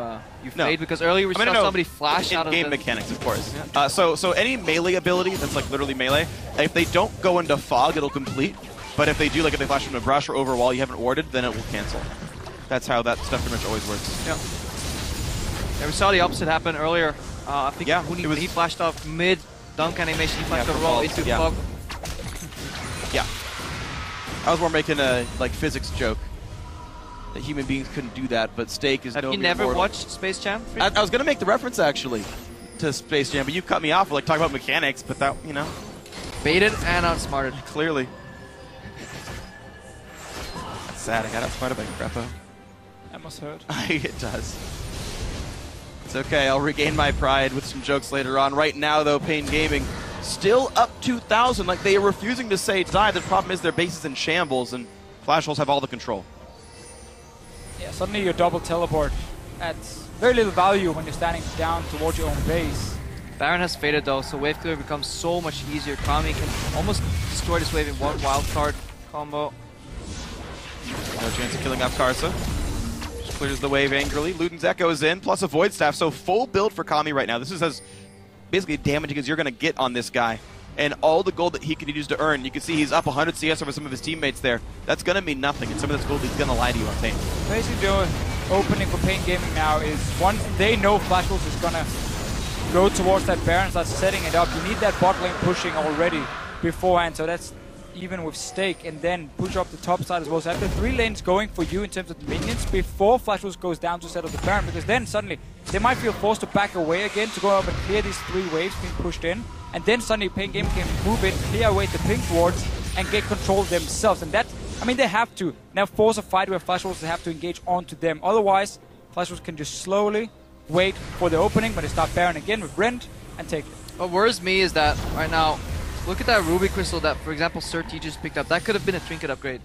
Speaker 1: fade. Because earlier we saw somebody flash out of
Speaker 3: game
Speaker 1: the
Speaker 3: mechanics, of course. Yeah. So any melee ability that's like literally melee, if they don't go into fog, it'll complete. But if they do, like if they flash from a brush or over a wall you haven't warded, then it will cancel. That's how that stuff pretty much always works.
Speaker 1: Yeah. Yeah, we saw the opposite happen earlier. I think when he flashed off mid dunk animation, he flashed a roll into fog.
Speaker 3: Yeah. I was more making a physics joke that human beings couldn't do that, but Stake is
Speaker 1: Have you never watched Space Jam?
Speaker 3: I was gonna make the reference actually to Space Jam, but you cut me off for talking about mechanics. But that
Speaker 1: Baited and outsmarted.
Speaker 3: clearly. That's sad. I got outsmarted by Greppo.
Speaker 2: That must hurt.
Speaker 3: It does. It's okay. I'll regain my pride with some jokes later on. Right now, though, Pain Gaming still up 2,000. Like, they are refusing to say die. The problem is their base is in shambles, and Flash Holes have all the control.
Speaker 2: Yeah, suddenly your double teleport adds very little value when you're standing down towards your own base.
Speaker 1: Baron has faded though, so wave clear becomes so much easier. Kami can almost destroy this wave in one wild card combo.
Speaker 3: No chance of killing off Karsa. Just clears the wave angrily. Luden's Echo is in, plus a Void Staff, so full build for Kami right now. This is as basically damaging as you're going to get on this guy. And all the gold that he can use to earn, you can see he's up 100 CS over some of his teammates there. That's going to mean nothing, and some of this gold he's going to lie to you on Pain.
Speaker 2: Basically, the opening for Pain Gaming now is once they know Flash Wolves is going to go towards that Baron, start setting it up, you need that bot lane pushing already beforehand, so that's even with Stake, and then push up the top side as well. So have the 3 lanes going for you in terms of the minions before Flash Wolves goes down to set up the Baron, because then suddenly they might feel forced to back away again to go up and clear these 3 waves being pushed in, and then suddenly Pain Gaming can move in, clear away the pink wards, and get control themselves. And that, I mean, they have to now force a fight where Flash Wolves have to engage onto them. Otherwise, Flash Wolves can just slowly wait for the opening, but they start Baron again with Rend and take it.
Speaker 1: What worries me is that right now, look at that Ruby Crystal that, for example, Sir T just picked up. That could have been a trinket upgrade.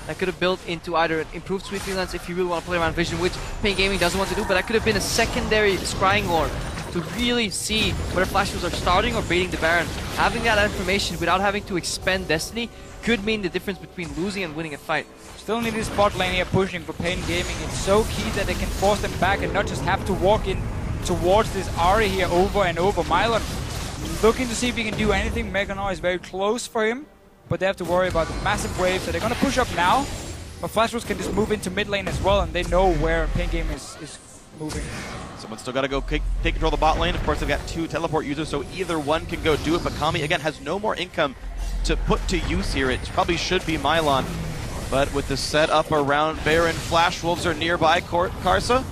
Speaker 1: That could have built into either an improved sweeping lens if you really want to play around vision, which Pain Gaming doesn't want to do, but that could have been a secondary scrying lore to really see whether Flash Wolves are starting or baiting the Baron. Having that information without having to expend Destiny could mean the difference between losing and winning a fight.
Speaker 2: Still need this bot lane here pushing for Pain Gaming. It's so key that they can force them back and not just have to walk in towards this Ahri here over and over. Mylon looking to see if he can do anything. Meganar is very close for him, but they have to worry about the massive waves. So they're going to push up now, but Flash Wolves can just move into mid lane as well, and they know where Pain Gaming is moving.
Speaker 3: Someone's still got to go take control of the bot lane. Of course, they've got 2 teleport users, so either one can go do it. But Kami, again, has no more income to put to use here. It probably should be Mylon. But with the setup around Baron, Flash Wolves are nearby. Karsa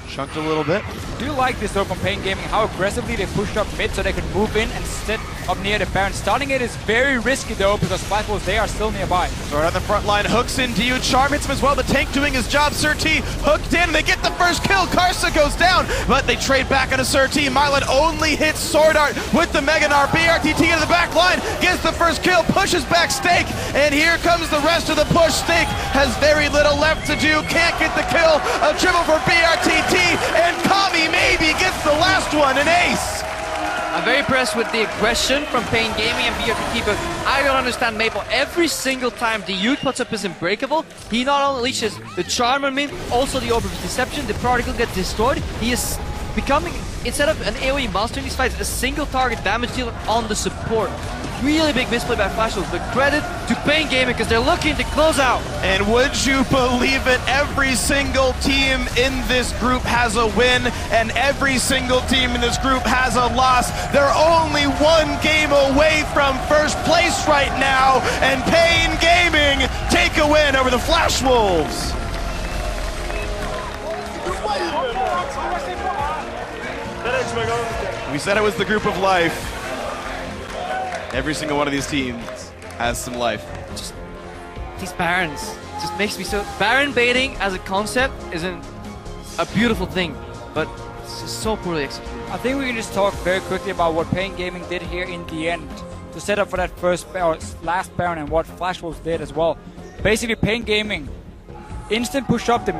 Speaker 3: Chunked a little bit.
Speaker 2: I do like this though from Pain Gaming, how aggressively they pushed up mid so they could move in and sit up near the Baron. Starting it is very risky though because Flash Wolves, they are still nearby.
Speaker 3: So right on the front line, hooks into you. Charm hits him as well. The tank doing his job. Surti hooked in. They get the first kill. Karsa goes down, but they trade back on a Surti. Mylan only hits Sword Art with the Meganar. BRTT into the back line, gets the first kill, pushes back Stake, and here comes the rest of the push. Stake has very little left to do. Can't get the kill. A triple for BRTT, and Kami maybe gets the last one. An ace.
Speaker 1: I'm very impressed with the aggression from Pain Gaming and BRTT, but I don't understand Maple. Every single time the Youth puts up his Unbreakable, he not only leashes the Charm on me, also the Orb of Deception, the Prodigal gets destroyed. He is becoming, instead of an AoE monster in these fights, a single target damage dealer on the support. Really big misplay by Flash Wolves, but credit to Pain Gaming because they're looking to close out.
Speaker 3: And would you believe it, every single team in this group has a win, and every single team in this group has a loss. They're only one game away from first place right now, and Pain Gaming take a win over the Flash Wolves. We said it was the group of life. Every single one of these teams has some life.
Speaker 1: Just these Barons just makes me so... Baron baiting as a concept isn't a beautiful thing, but it's just so poorly executed.
Speaker 2: I think we can just talk very quickly about what Pain Gaming did here in the end to set up for that first or last Baron and what Flash Wolves did as well. Basically, Pain Gaming instant push up the